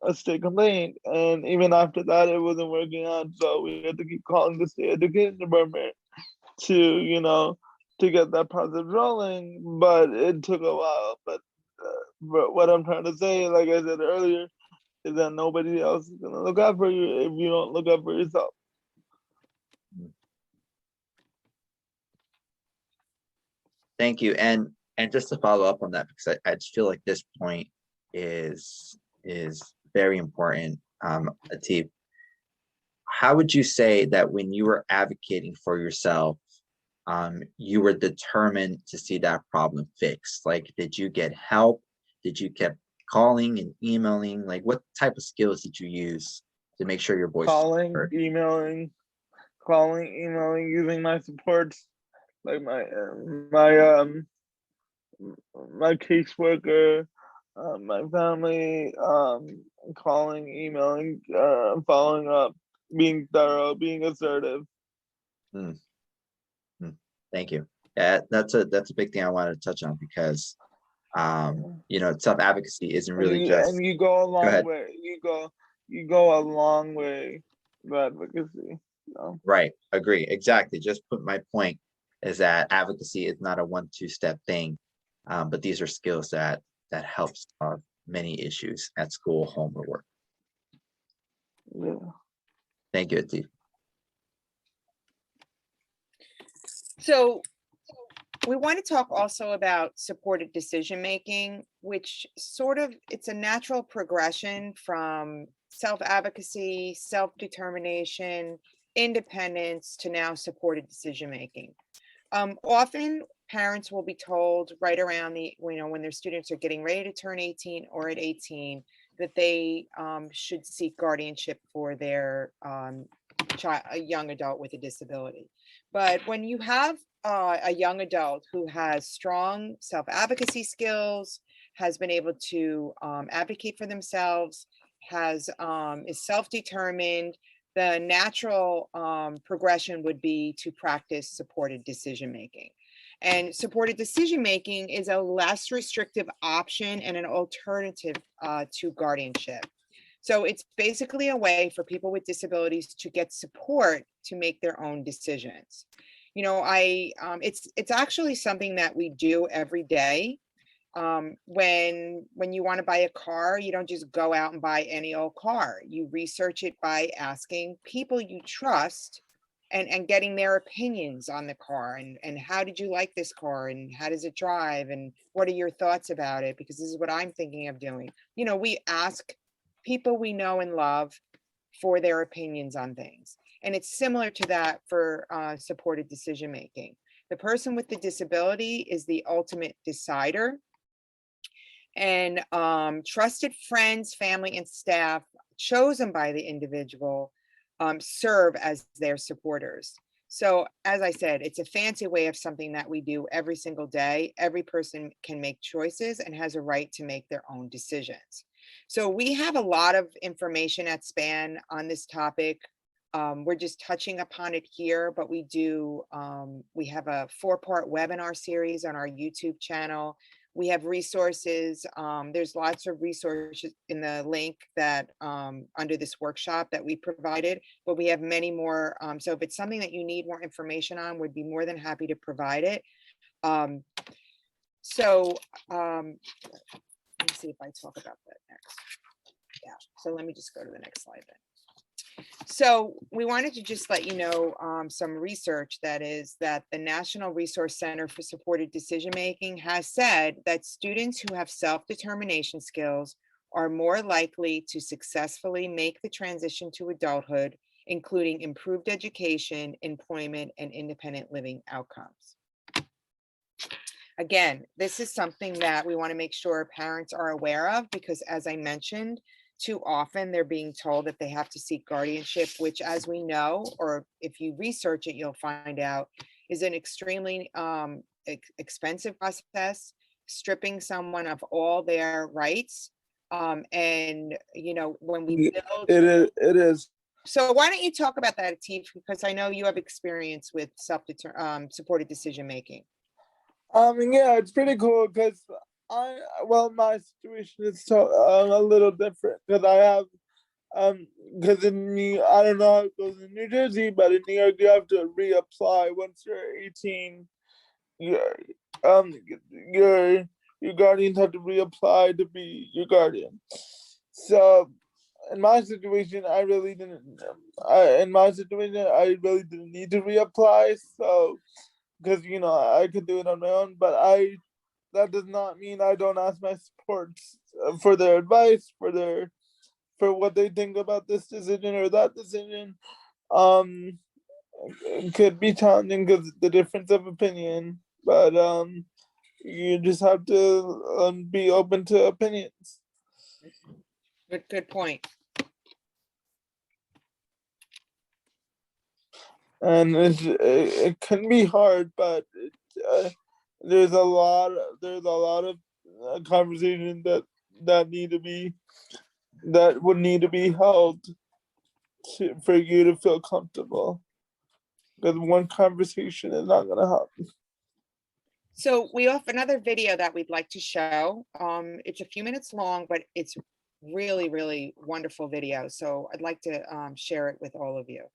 a state complaint. And even after that, it wasn't working out. So we had to keep calling the state education department to, to get that process rolling. But it took a while. But what I'm trying to say, like I said earlier, is that nobody else is gonna look out for you if you don't look out for yourself. Thank you. And just to follow up on that, because I just feel like this point is very important. Atif, how would you say that when you were advocating for yourself, you were determined to see that problem fixed? Like, did you get help? Did you keep calling and emailing? Like, what type of skills did you use to make sure your voice was Calling, heard? emailing, using my supports, like my caseworker, my family, calling, emailing, following up, being thorough, being assertive. Thank you. That's a big thing I wanted to touch on, because self-advocacy isn't really just. And you go a long way. You go a long way with advocacy. Right. Agree. Exactly. Just put my point is that advocacy is not a 1-2 step thing, but these are skills that help solve many issues at school, home, or work. Yeah. Thank you, Atif. So we want to talk also about supported decision-making, which it's a natural progression from self-advocacy, self-determination, independence to now supported decision-making. Often parents will be told right around when their students are getting ready to turn 18 or at 18, that they should seek guardianship for their a young adult with a disability. But when you have a young adult who has strong self-advocacy skills, has been able to advocate for themselves, is self-determined, the natural progression would be to practice supported decision-making. And supported decision-making is a less restrictive option and an alternative to guardianship. So it's basically a way for people with disabilities to get support to make their own decisions. It's actually something that we do every day. When you want to buy a car, you don't just go out and buy any old car. You research it by asking people you trust and getting their opinions on the car, and how did you like this car, and how does it drive, and what are your thoughts about it, because this is what I'm thinking of doing. We ask people we know and love for their opinions on things. And it's similar to that for supported decision making. The person with the disability is the ultimate decider, and trusted friends, family, and staff chosen by the individual serve as their supporters. So as I said, it's a fancy way of something that we do every single day. Every person can make choices and has a right to make their own decisions. So we have a lot of information at SPAN on this topic. We're just touching upon it here, but we have a 4-part webinar series on our YouTube channel. We have resources. There's lots of resources in the link that under this workshop that we provided, but we have many more. So if it's something that you need more information on, we'd be more than happy to provide it. Let me see if I talk about that next. Yeah, so let me just go to the next slide then. So we wanted to just let you know some research that the National Resource Center for Supported Decision-Making has said that students who have self-determination skills are more likely to successfully make the transition to adulthood, including improved education, employment, and independent living outcomes. Again, this is something that we want to make sure parents are aware of, because as I mentioned, too often they're being told that they have to seek guardianship, which, as we know, or if you research it, you'll find out is an extremely expensive process, stripping someone of all their rights. And you know, when we build, It is. so why don't you talk about that, Atif, because I know you have experience with supported decision making. Yeah, it's pretty cool because my situation is a little different because I have because in I don't know how it goes in New Jersey, but in New York you have to reapply once you're 18. Your guardians have to reapply to be your guardian. So in my situation, I really didn't need to reapply. So because I could do it on my own, but that does not mean I don't ask my supports for their advice, for what they think about this decision or that decision. It could be challenging because the difference of opinion, but you just have to be open to opinions. Good point. And it can be hard, but there's a lot of conversation that would need to be held for you to feel comfortable, because one conversation is not going to help. So we have another video that we'd like to show. It's a few minutes long, but it's really, really wonderful video. So I'd like to share it with all of you.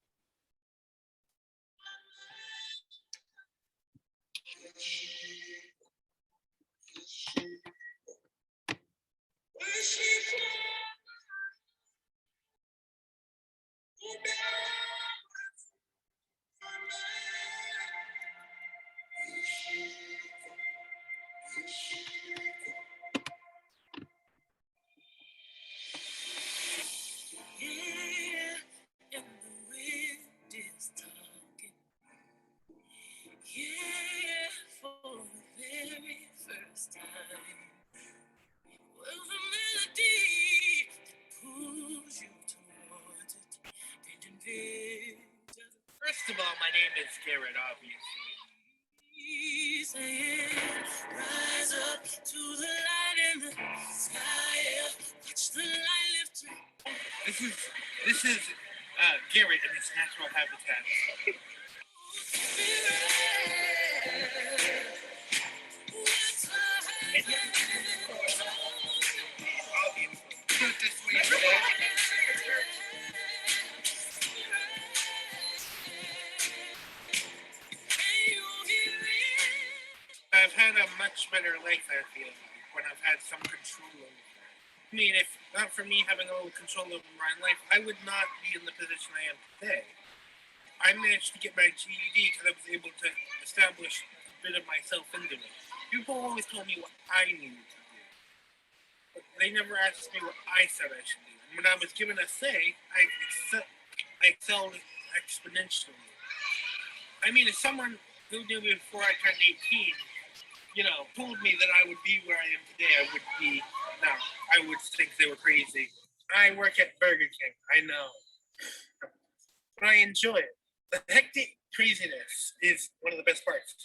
First of all, my name is Garrett, obviously. Rise up to the light in the sky. Watch the light lift. This is Garrett in his natural habitat. Put it this way, I've had a much better life, I feel, when I've had some control over it. I mean, if not for me having a little control over my life, I would not be in the position I am today. I managed to get my GED because I was able to establish a bit of myself into it. People always told me what I needed to do, but they never asked me what I said I should do. And when I was given a say, I excelled exponentially. I mean, if someone who knew me before I turned 18, told me that I would be where I am today, I would think they were crazy. I work at Burger King, I know, but I enjoy it. The hectic craziness is one of the best parts.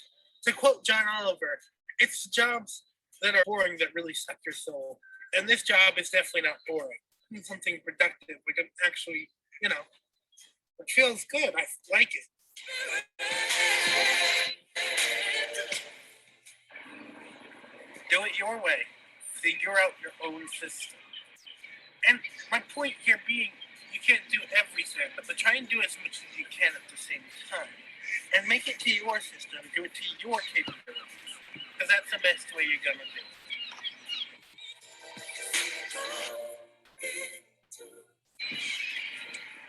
To quote John Oliver, it's the jobs that are boring that really suck your soul. And this job is definitely not boring. It's something productive. We can actually, it feels good. I like it. Do it your way. Figure out your own system. And my point here being, you can't do everything, but try and do as much as you can at the same time. And make it to your system. Do it to your capabilities. Because that's the best way you're going to do it.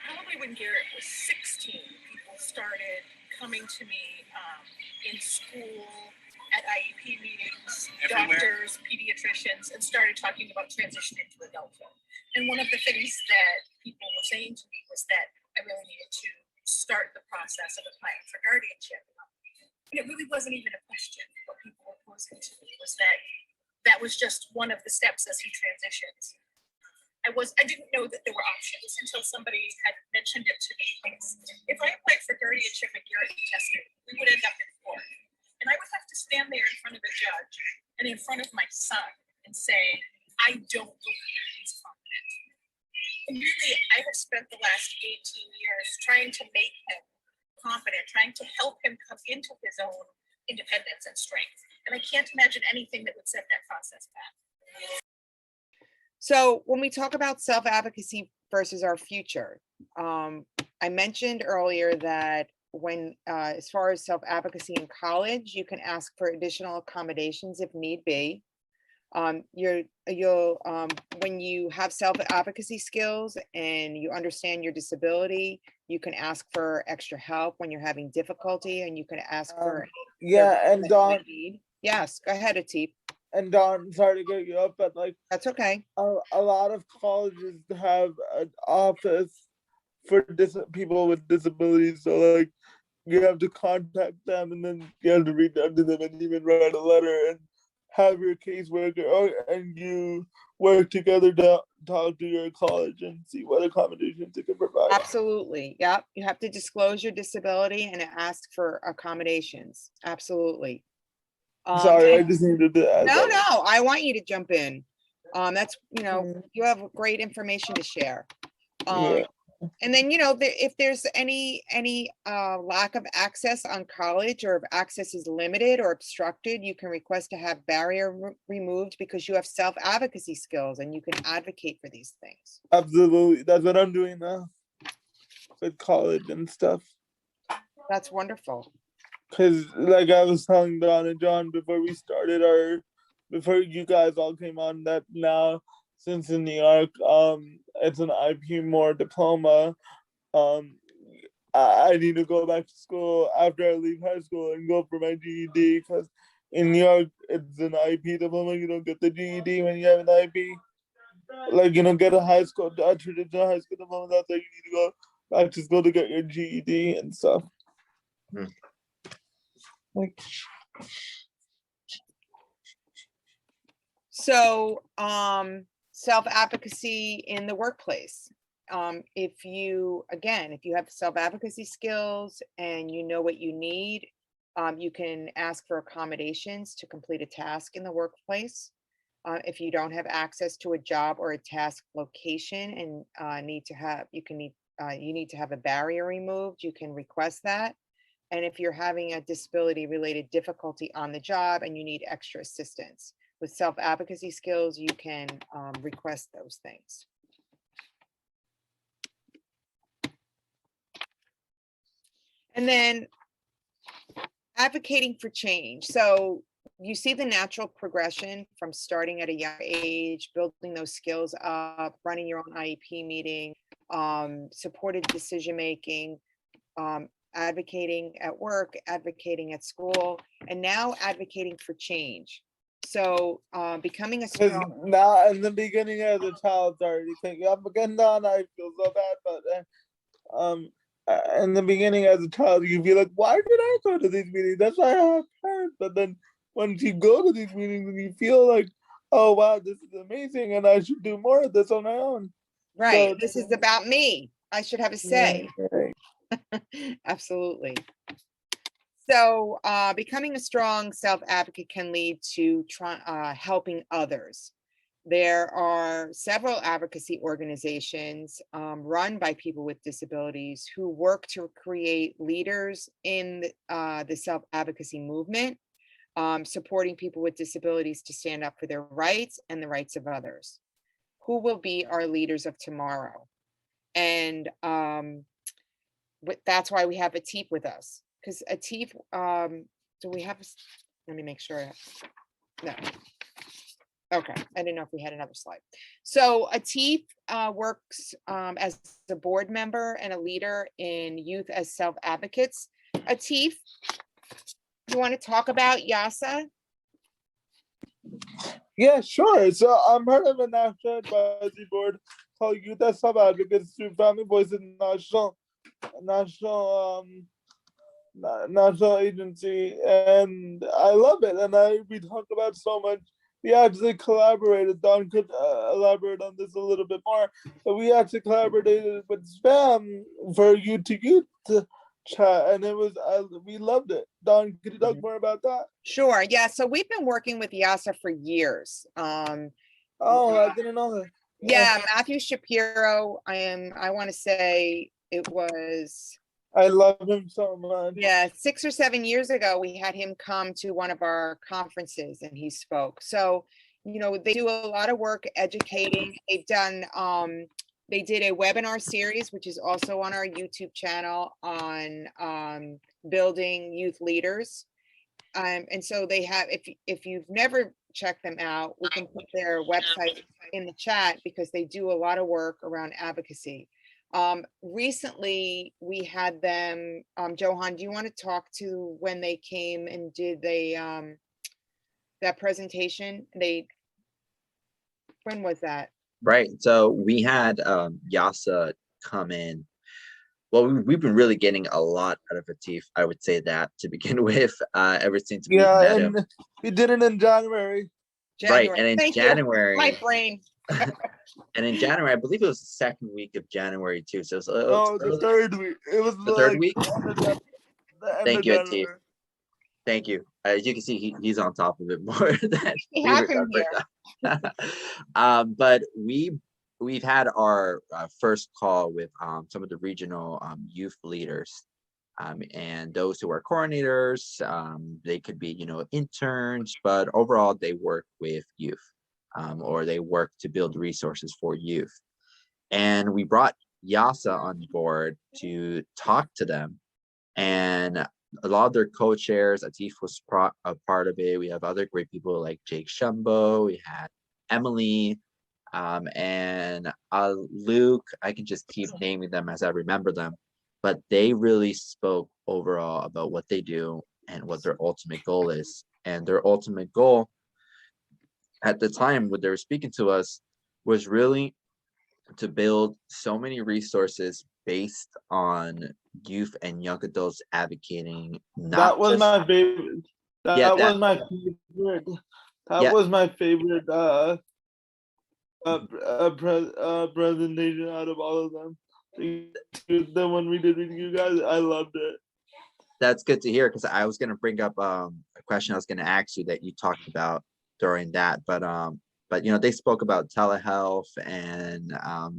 Probably when Garrett was 16, people started coming to me in school, at IEP meetings, Everywhere. doctors, pediatricians, and started talking about transitioning to adulthood. And one of the things that people were saying to me was that I really needed to start the process of applying for guardianship. And it really wasn't even a question. What people were posing to me was that was just one of the steps as he transitions. I didn't know that there were options until somebody had mentioned it to me. If I applied for guardianship and Garrett tested, we would end up in I have spent the last 18 years trying to make him confident, trying to help him come into his own independence and strength. And I can't imagine anything that would set that process back. So when we talk about self-advocacy versus our future, I mentioned earlier that when, as far as self-advocacy in college, you can ask for additional accommodations if need be. When you have self-advocacy skills and you understand your disability, you can ask for extra help when you're having difficulty, and you can ask for Yeah, and Dawn, yes, go ahead, Atif. and Dawn, sorry to get you up, but like that's okay. A lot of colleges have an office for people with disabilities, so like you have to contact them, and then you have to reach out to them and even write a letter and have your caseworker, and you work together to talk to your college and see what accommodations they can provide. Absolutely. Yep. You have to disclose your disability and ask for accommodations. Absolutely. Sorry, I just needed to add No, that. no, I want you to jump in. That's, you have great information to share. Yeah. And then, if there's any lack of access on college, or if access is limited or obstructed, you can request to have barrier removed, because you have self-advocacy skills and you can advocate for these things. Absolutely. That's what I'm doing now with college and stuff. That's wonderful. Because like I was telling Dawn and John before we started before you guys all came on, that now since in New York, it's an IP more diploma. I need to go back to school after I leave high school and go for my GED, because in New York it's an IP diploma. You don't get the GED when you have an IP. Like you don't get a traditional high school diploma. That's why you need to go back to school to get your GED and stuff. So, self-advocacy in the workplace. If you have self-advocacy skills and you know what you need, you can ask for accommodations to complete a task in the workplace. If you don't have access to a job or a task location and you need to have a barrier removed, you can request that. And if you're having a disability-related difficulty on the job and you need extra assistance with self-advocacy skills, you can request those things. And then advocating for change. So you see the natural progression from starting at a young age, building those skills up, running your own IEP meeting, supported decision-making, advocating at work, advocating at school, and now advocating for change. So becoming a strong... Now in the beginning as a child, sorry to cut you off again, Don, I feel so bad, but in the beginning as a child, you feel like, why did I go to these meetings? That's why I have parents. But then once you go to these meetings and you feel like, oh wow, this is amazing and I should do more of this on my own. Right, so, this is about me. I should have a say. Right. Absolutely. So becoming a strong self-advocate can lead to helping others. There are several advocacy organizations run by people with disabilities who work to create leaders in the self-advocacy movement, supporting people with disabilities to stand up for their rights and the rights of others. Who will be our leaders of tomorrow? And that's why we have Atif with us, because Atif, do we have, let me make sure. No. Okay, I didn't know if we had another slide. So Atif works as a board member and a leader in Youth as Self-Advocates. Atif, you want to talk about YASA? Yeah, sure. So I'm part of a national advisory board called Youth as Self-Advocates through Family Voices national agency, and I love it. And we talk about so much. We actually collaborated. Dawn could elaborate on this a little bit more, but we actually collaborated with SPAN for youth to youth chat, and it was we loved it. Dawn, could you talk more about that? Sure. Yeah. So we've been working with YASA for years. Oh, I didn't know that. Yeah, Matthew Shapiro. I want to say it was, I love him so much. yeah, 6 or 7 years ago, we had him come to one of our conferences and he spoke. So, they do a lot of work educating. They've done, they did a webinar series, which is also on our YouTube channel on building youth leaders. And so they have, if you've never checked them out, we can put their website in the chat because they do a lot of work around advocacy. Recently we had them, Johan, do you want to talk to when they came and did that presentation? When was that? Right. So we had YASA come in. Well, we've been really getting a lot out of Atif. I would say that to begin with, ever since we met him. And we did it in January. Right, and in Thank January, you. My brain. and in January, I believe it was the second week of January too. So The third week. It was the third week. The Thank you, Atif. Thank you. As you can see, he's on top of it more than we have him here. But we've had our first call with some of the regional youth leaders, and those who are coordinators. They could be, interns, but overall they work with youth, or they work to build resources for youth. And we brought YASA on board to talk to them, and a lot of their co-chairs, Atif was a part of it. We have other great people like Jake Shumbo, we had Emily, and Luke. I can just keep naming them as I remember them, but they really spoke overall about what they do and what their ultimate goal is. And their ultimate goal at the time when they were speaking to us was really to build so many resources based on youth and young adults advocating. That was my favorite. That was my favorite. That was my favorite presentation out of all of them. The one we did with you guys, I loved it. That's good to hear, because I was going to bring up a question I was going to ask you that you talked about during that, but they spoke about telehealth, and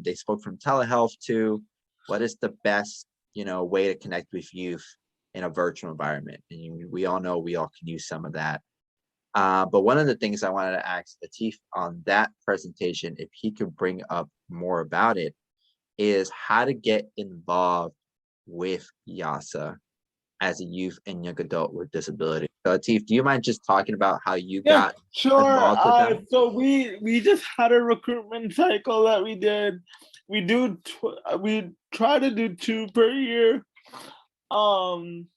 they spoke from telehealth to what is the best way to connect with youth in a virtual environment. And we all know we all can use some of that. But one of the things I wanted to ask Atif on that presentation, if he could bring up more about it, is how to get involved with YASA as a youth and young adult with disability. So Atif, do you mind just talking about how you got involved with them? So we just had a recruitment cycle that we did. We try to do 2 per year. And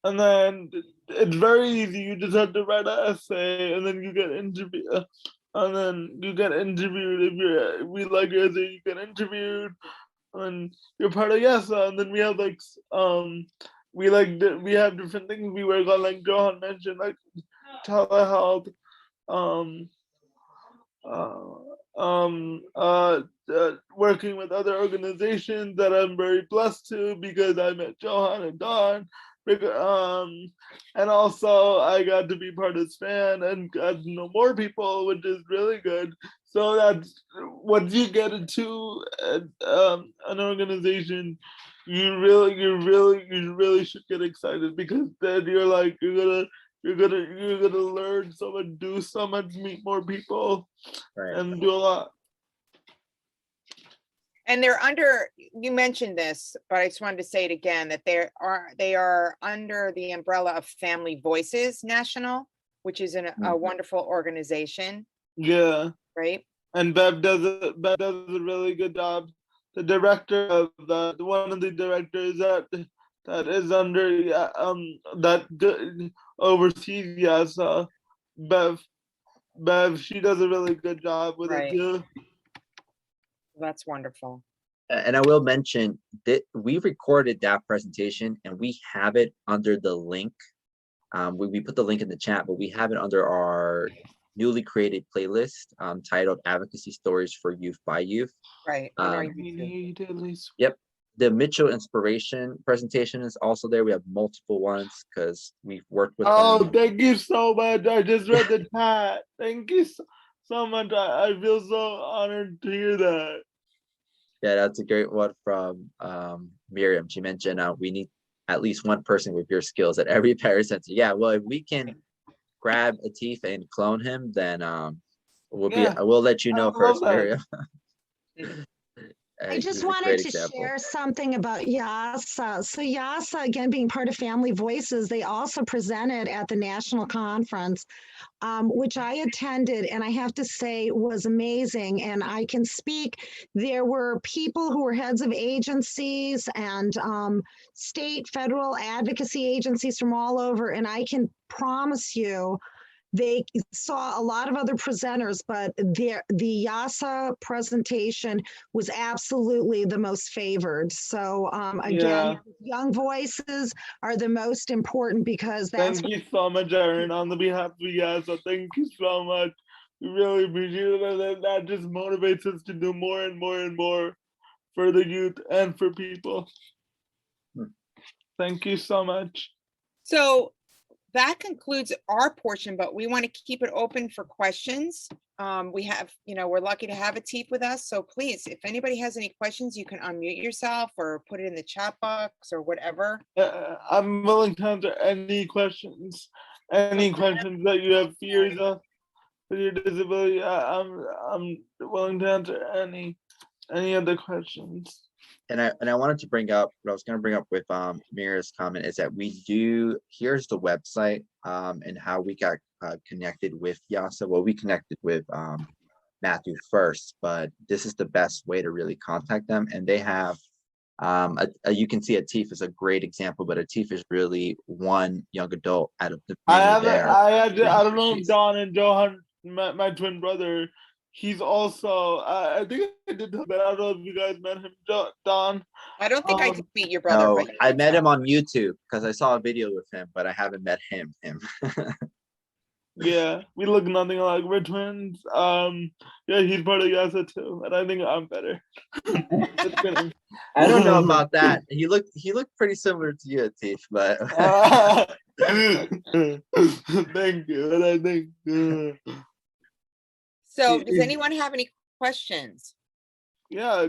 then it's very easy. You just have to write an essay, and then you get interviewed. And then you get interviewed. If we like your essay, you get interviewed, and you're part of YASA. And then we have we have different things we work on, like Johan mentioned, like telehealth, working with other organizations that I'm very blessed to, because I met Johan and Dawn. And also I got to be part of SPAN and got to know more people, which is really good. So that's once you get into an organization, you really should get excited, because then you're gonna learn so much, do so much, meet more people, right, and do a lot. And they're under, you mentioned this, but I just wanted to say it again, that they are under the umbrella of Family Voices National, which is a wonderful organization. Yeah. Right. And Bev does a really good job. The director of one of the directors that is under that oversees YASA, Bev, she does a really good job with it too. That's wonderful. And I will mention that we recorded that presentation, and we have it under the link. We put the link in the chat, but we have it under our newly created playlist titled Advocacy Stories for Youth by Youth. Right. Yep. The Mitchell Inspiration presentation is also there. We have multiple ones because we've worked with them. Thank you so much. I just read the chat. Thank you so much. I feel so honored to hear that. Yeah, that's a great one from Miriam. She mentioned we need at least one person with your skills at every parent center. Yeah, well, if we can grab Atif and clone him, then we'll let you know first, Miriam. I just wanted to share something about YASA. So YASA, again, being part of Family Voices, they also presented at the national conference, which I attended, and I have to say was amazing. And I can speak, there were people who were heads of agencies and state, federal advocacy agencies from all over, and I can promise you, they saw a lot of other presenters, but the YASA presentation was absolutely the most favored. So again, young voices are the most important because that's— Thank you so much, Erin, on the behalf of YASA. Thank you so much. We really appreciate it. That just motivates us to do more and more and more for the youth and for people. Thank you so much. So that concludes our portion, but we want to keep it open for questions. We have, we're lucky to have Atif with us. So please, if anybody has any questions, you can unmute yourself or put it in the chat box or whatever. I'm willing to answer any questions. Any questions that you have fears of with your disability, I'm willing to answer any other questions. And I wanted to bring up what I was going to bring up with Mira's comment is that here's the website and how we got connected with YASA. Well, we connected with Matthew first, but this is the best way to really contact them. And they have, you can see Atif is a great example, but Atif is really one young adult out of the I don't know if Dawn and Johan, my twin brother, he's also, I think I did, but I don't know if you guys met him, Dawn. I don't think I did meet your brother. No, I met him on YouTube because I saw a video with him, but I haven't met him. Yeah, we look nothing alike. We're twins. Yeah, he's part of YASA too, and I think I'm better. I don't know about that. He looked pretty similar to you, Atif, but thank you. And I think so does anyone have any questions? Yeah,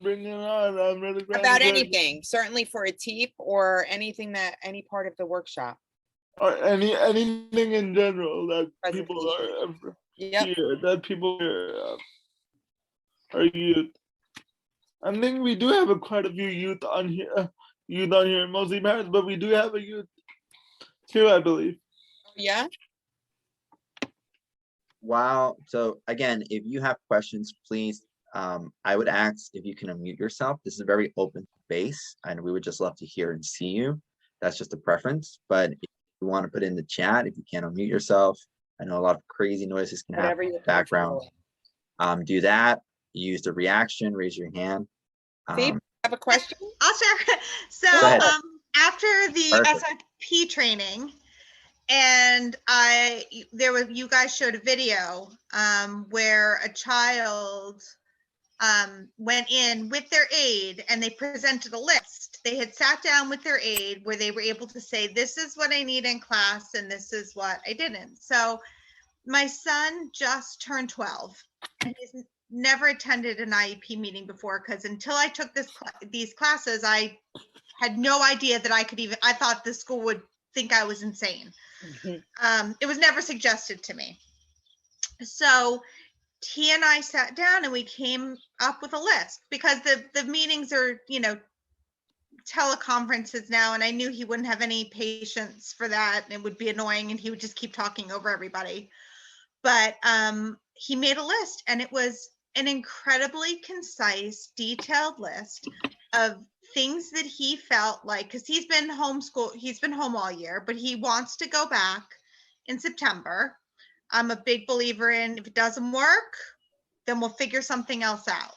bring it on. I'm really glad about anything, certainly for Atif or anything any part of the workshop. Or anything in general that people are here, that people are youth. I think we do have quite a few youth on here, mostly parents, but we do have a youth too, I believe. Yeah. Wow. So again, if you have questions, please, I would ask if you can unmute yourself. This is a very open space, and we would just love to hear and see you. That's just a preference. But if you want to put in the chat, if you can't unmute yourself, I know a lot of crazy noises can happen in the background. Do that. Use the reaction. Raise your hand. Have a question? I'll share. So after the SIP training, and you guys showed a video where a child went in with their aide and they presented a list. They had sat down with their aide where they were able to say, this is what I need in class and this is what I didn't. So my son just turned 12 and he's never attended an IEP meeting before, because until I took these classes, I had no idea that I thought the school would think I was insane. It was never suggested to me. So he and I sat down and we came up with a list, because the meetings are, teleconferences now, and I knew he wouldn't have any patience for that and it would be annoying and he would just keep talking over everybody. But he made a list, and it was an incredibly concise, detailed list of things that he felt like, because he's been home all year, but he wants to go back in September. I'm a big believer in, if it doesn't work, then we'll figure something else out.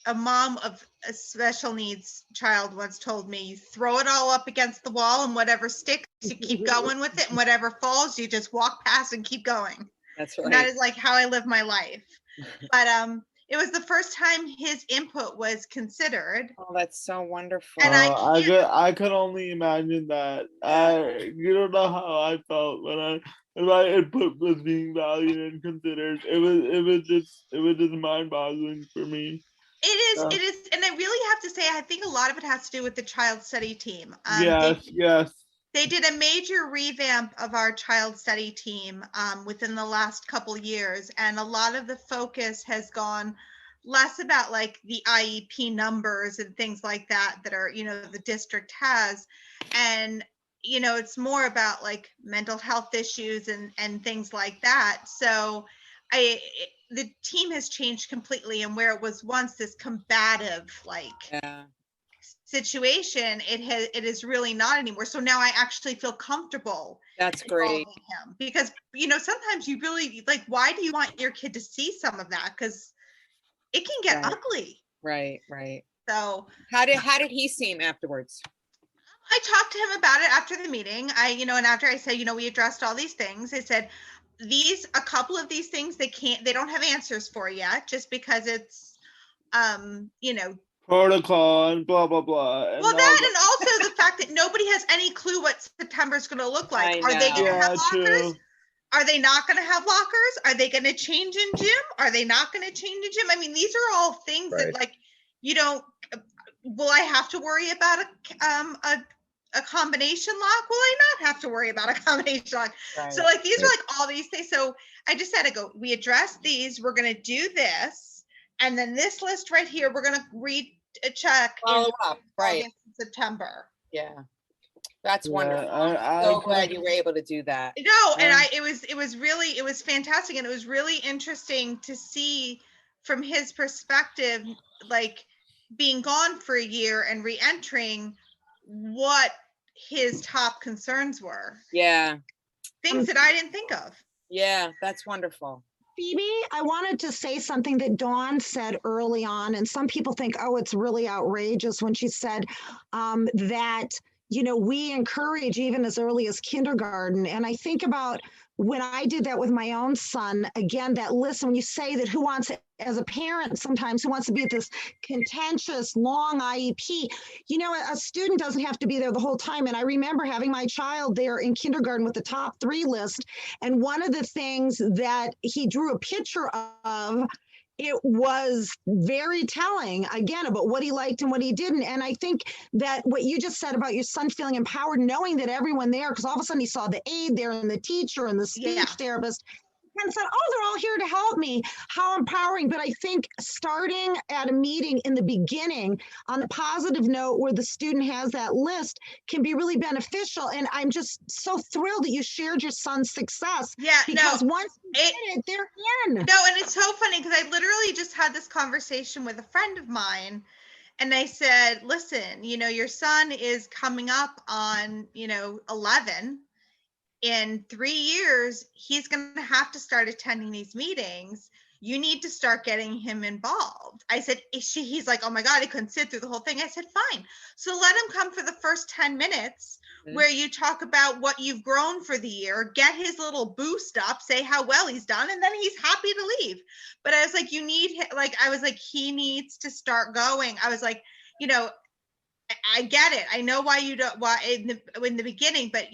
A mom of a special needs child once told me, you throw it all up against the wall, and whatever sticks, you keep going with it, and whatever falls, you just walk past and keep going. That's right. And that is like how I live my life. But it was the first time his input was considered. Oh, that's so wonderful. And I could only imagine that. You don't know how I felt when and my input was being valued and considered. It was just mind-boggling for me. It is, and I really have to say, I think a lot of it has to do with the child study team. Yes. They did a major revamp of our child study team within the last couple years, and a lot of the focus has gone less about like the IEP numbers and things like that are, the district has, and it's more about like mental health issues and things like that. So the team has changed completely, and where it was once this combative situation, it is really not anymore. So now I actually feel comfortable. That's great. Him, because sometimes you really like, why do you want your kid to see some of that? Because it can get ugly. Right. So how did he seem afterwards? I talked to him about it after the meeting. And after I said, we addressed all these things, I said, a couple of these things, they don't have answers for yet, just because it's, protocol and blah, blah, blah. And also the fact that nobody has any clue what September is going to look like. Are they going to have lockers? True. Are they not going to have lockers? Are they going to change in gym? Are they not going to change in gym? I mean, these are all things that will I have to worry about a combination lock? Will I not have to worry about a combination lock? Right. So these are all these things. So I just had to go, we addressed these, we're going to do this. And then this list right here, we're going to recheck in August, September. Yeah. That's wonderful. I'm so glad you were able to do that. No, and it was fantastic. And it was really interesting to see from his perspective, like being gone for a year and re-entering, what his top concerns were. Yeah. Things that I didn't think of. Yeah, that's wonderful. Phoebe, I wanted to say something that Dawn said early on, and some people think, oh, it's really outrageous when she said that, we encourage even as early as kindergarten. And I think about when I did that with my own son, again, that list, when you say that as a parent, sometimes who wants to be at this contentious, long IEP, a student doesn't have to be there the whole time. And I remember having my child there in kindergarten with the top 3 list. And one of the things that he drew a picture of, it was very telling, again, about what he liked and what he didn't. And I think that what you just said about your son feeling empowered, knowing that everyone there, because all of a sudden he saw the aide there and the teacher and the speech therapist, and said, oh, they're all here to help me. How empowering. But I think starting at a meeting in the beginning on the positive note where the student has that list can be really beneficial. And I'm just so thrilled that you shared your son's success. Yeah, because once you get it, they're in. No, and it's so funny because I literally just had this conversation with a friend of mine. And I said, listen, your son is coming up on, 11. In 3 years, he's going to have to start attending these meetings. You need to start getting him involved. I said, he's like, oh my God, I couldn't sit through the whole thing. I said, fine. So let him come for the first 10 minutes where you talk about what you've grown for the year, get his little boost up, say how well he's done, and then he's happy to leave. But I was like, he needs to start going. I was like, I get it. I know why you don't, in the beginning, but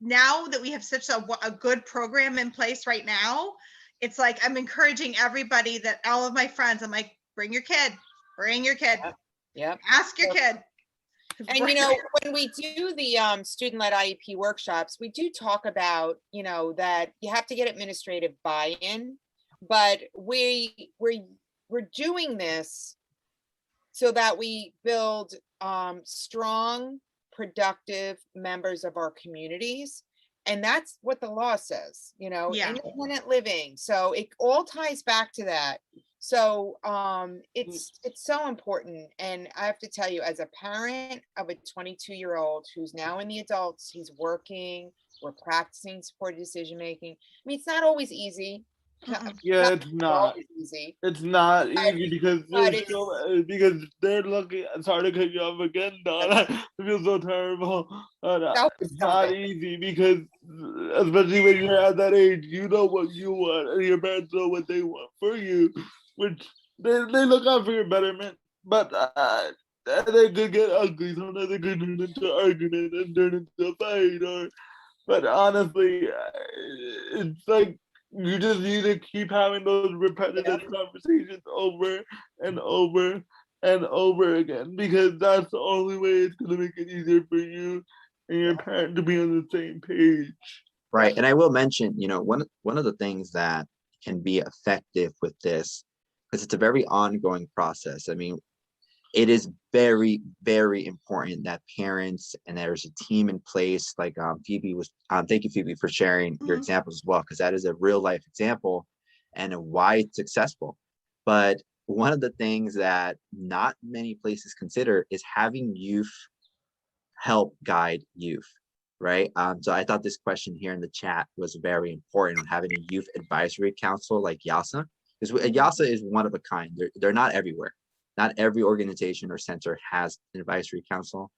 now that we have such a good program in place right now, it's like I'm encouraging everybody, that all of my friends, I'm like, bring your kid. Yep. Ask your kid. And when we do the student-led IEP workshops, we do talk about that you have to get administrative buy-in, but we're doing this so that we build strong, productive members of our communities. And that's what the law says, independent living. So it all ties back to that. So it's so important. And I have to tell you, as a parent of a 22-year-old who's now in the adults, he's working, we're practicing supported decision-making. I mean, it's not always easy. Yeah, it's not. Easy. It's not easy because they're looking. Sorry to cut you off again, Dawn. I feel so terrible. It's not easy because, especially when you're at that age, you know what you want, and your parents know what they want for you, which they look out for your betterment. But they could get ugly. Sometimes they could turn into an argument and turn into a fight, or but honestly, it's like you just need to keep having those repetitive conversations over and over and over again, because that's the only way it's going to make it easier for you and your parent to be on the same page. Right. And I will mention, you know, one of the things that can be effective with this, because it's a very ongoing process. I mean, it is very, very important that parents and there's a team in place. Like Phoebe was, thank you, Phoebe, for sharing your examples as well, because that is a real life example and why it's successful. But one of the things that not many places consider is having youth help guide youth, right? So I thought this question here in the chat was very important, having a youth advisory council like YASA, because YASA is one of a kind. They're not everywhere. Not every organization or center has an advisory council.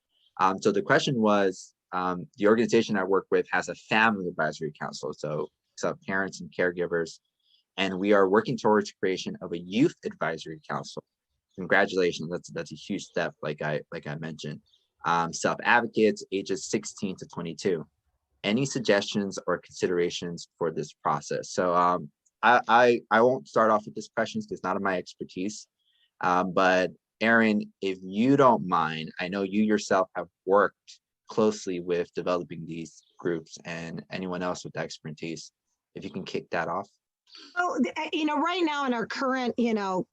So the question was, the organization I work with has a family advisory council, so parents and caregivers, and we are working towards creation of a youth advisory council. Congratulations, that's a huge step, like I mentioned. Self-advocates ages 16 to 22. Any suggestions or considerations for this process? So I won't start off with this question because it's not of my expertise. But Erin, if you don't mind, I know you yourself have worked closely with developing these groups, and anyone else with expertise, if you can kick that off. Oh, you know, right now in our current, you know,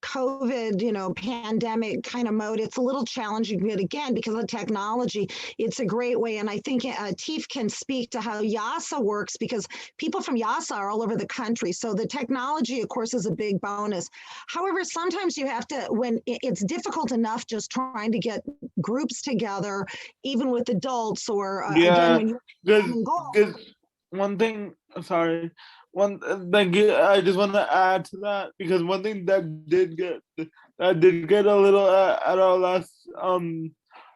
COVID, you know, pandemic kind of mode, it's a little challenging, but again, because of technology, it's a great way. And I think Atif can speak to how YASA works, because people from YASA are all over the country. So the technology, of course, is a big bonus. However, sometimes you have to, when it's difficult enough just trying to get groups together, even with adults, or again, when you're one thing, sorry, I just want to add to that, because one thing that did get a little at our last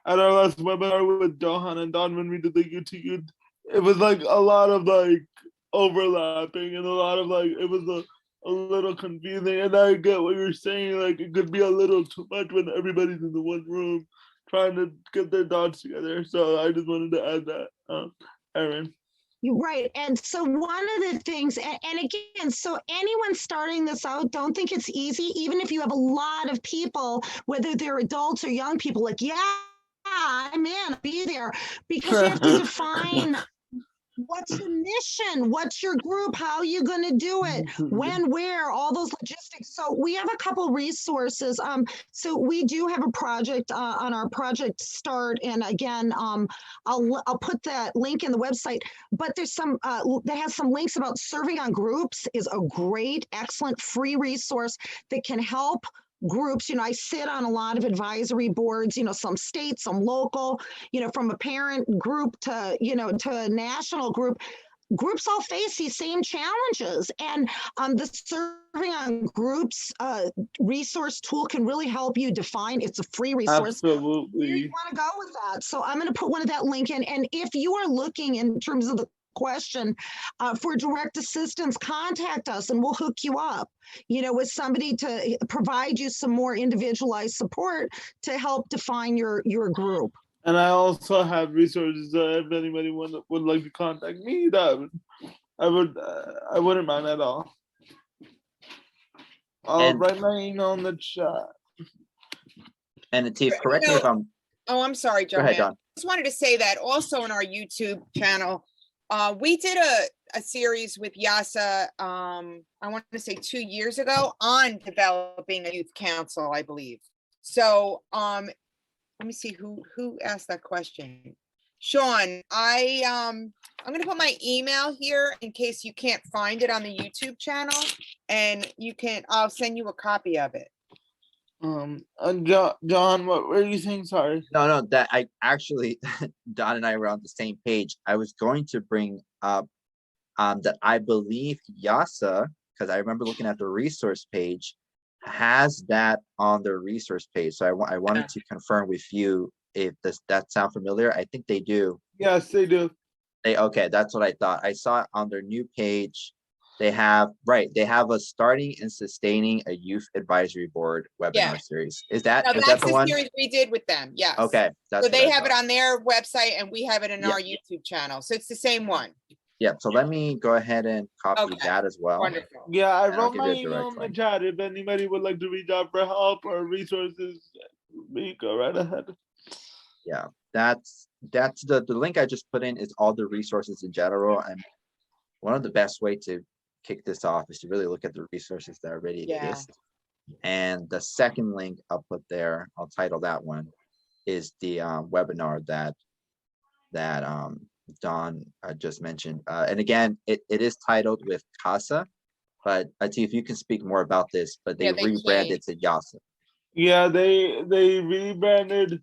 webinar with Johan and Dawn, when we did the YouTube, it was like a lot of like overlapping and a lot of like, it was a little confusing, and I get what you're saying, like it could be a little too much when everybody's in the one room trying to get their thoughts together. So I just wanted to add that, Erin. You're right. And so one of the things, and again, so anyone starting this out, don't think it's easy, even if you have a lot of people, whether they're adults or young people, like, yeah, I'm in, be there, because you have to define what's your mission, what's your group, how are you going to do it, when, where, all those logistics. So we have a couple resources. So we do have a project on our Project Start, and again, I'll put that link in the website, but there's some that has some links about serving on groups, is a great, excellent free resource that can help groups. You know, I sit on a lot of advisory boards, you know, some state, some local, you know, from a parent group to, you know, to a national group. Groups all face these same challenges, and the serving on groups resource tool can really help you define. It's a free resource. Absolutely. You want to go with that. So I'm going to put one of that link in. And if you are looking in terms of the question for direct assistance, contact us and we'll hook you up, you know, with somebody to provide you some more individualized support to help define your group. And I also have resources if anybody would like to contact me, that I wouldn't mind at all. I'll write my email in the chat. And Atif, correct me if I'm. Oh, I'm sorry, Johan. Go ahead, Dawn. I just wanted to say that also in our YouTube channel, we did a series with YASA, I want to say 2 years ago, on developing a youth council, I believe. So let me see who asked that question. Sean, I'm going to put my email here in case you can't find it on the YouTube channel, and I'll send you a copy of it. John, what were you saying? Sorry. No, that I actually, Dawn and I were on the same page. I was going to bring up that I believe YASA, because I remember looking at the resource page, has that on their resource page. So I wanted to confirm with you if that sound familiar. I think they do. Yes, they do. Okay, that's what I thought. I saw it on their new page. They have a starting and sustaining a youth advisory board webinar Yeah. series. Is that No, is that that's the the one? series we did with them. Yes. Okay, that's So they what I have it thought. on their website and we have it in Yeah. our YouTube channel. So it's the same one. Yeah. So let me go ahead and copy Okay. that as well. Wonderful. Yeah, I And I'll wrote give my you a email direct in the link. chat. If anybody would like to reach out for help or resources, we go right ahead. Yeah, that's the link I just put in is all the resources in general. And one of the best way to kick this off is to really look at the resources that already Yeah. exist. And the second link I'll put there, I'll title that one, is the webinar that Dawn just mentioned. And again, it is titled with YASA, but Atif, you can speak more about this, but they rebranded to YASA. Yeah, they rebranded.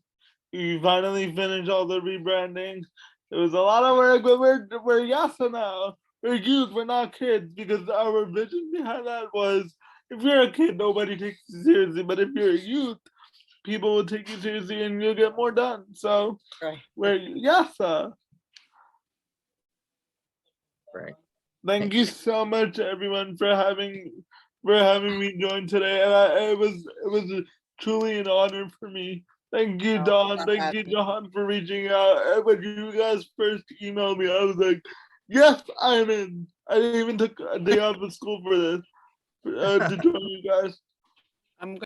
We finally finished all the rebranding. It was a lot of work, but we're YASA now. We're youth, we're not kids, because our vision behind that was, if you're a kid, nobody takes you seriously, but if you're a youth, people will take you seriously and you'll get more done. So we're YASA. Right. Thank you so much, everyone, for having me join today, and it was truly an honor for me. Thank you, Dawn. Thank you, Johan, for reaching out. And when you guys first emailed me, I was like, yes, I'm in. I didn't even took a day off of school for this to join you guys. I'm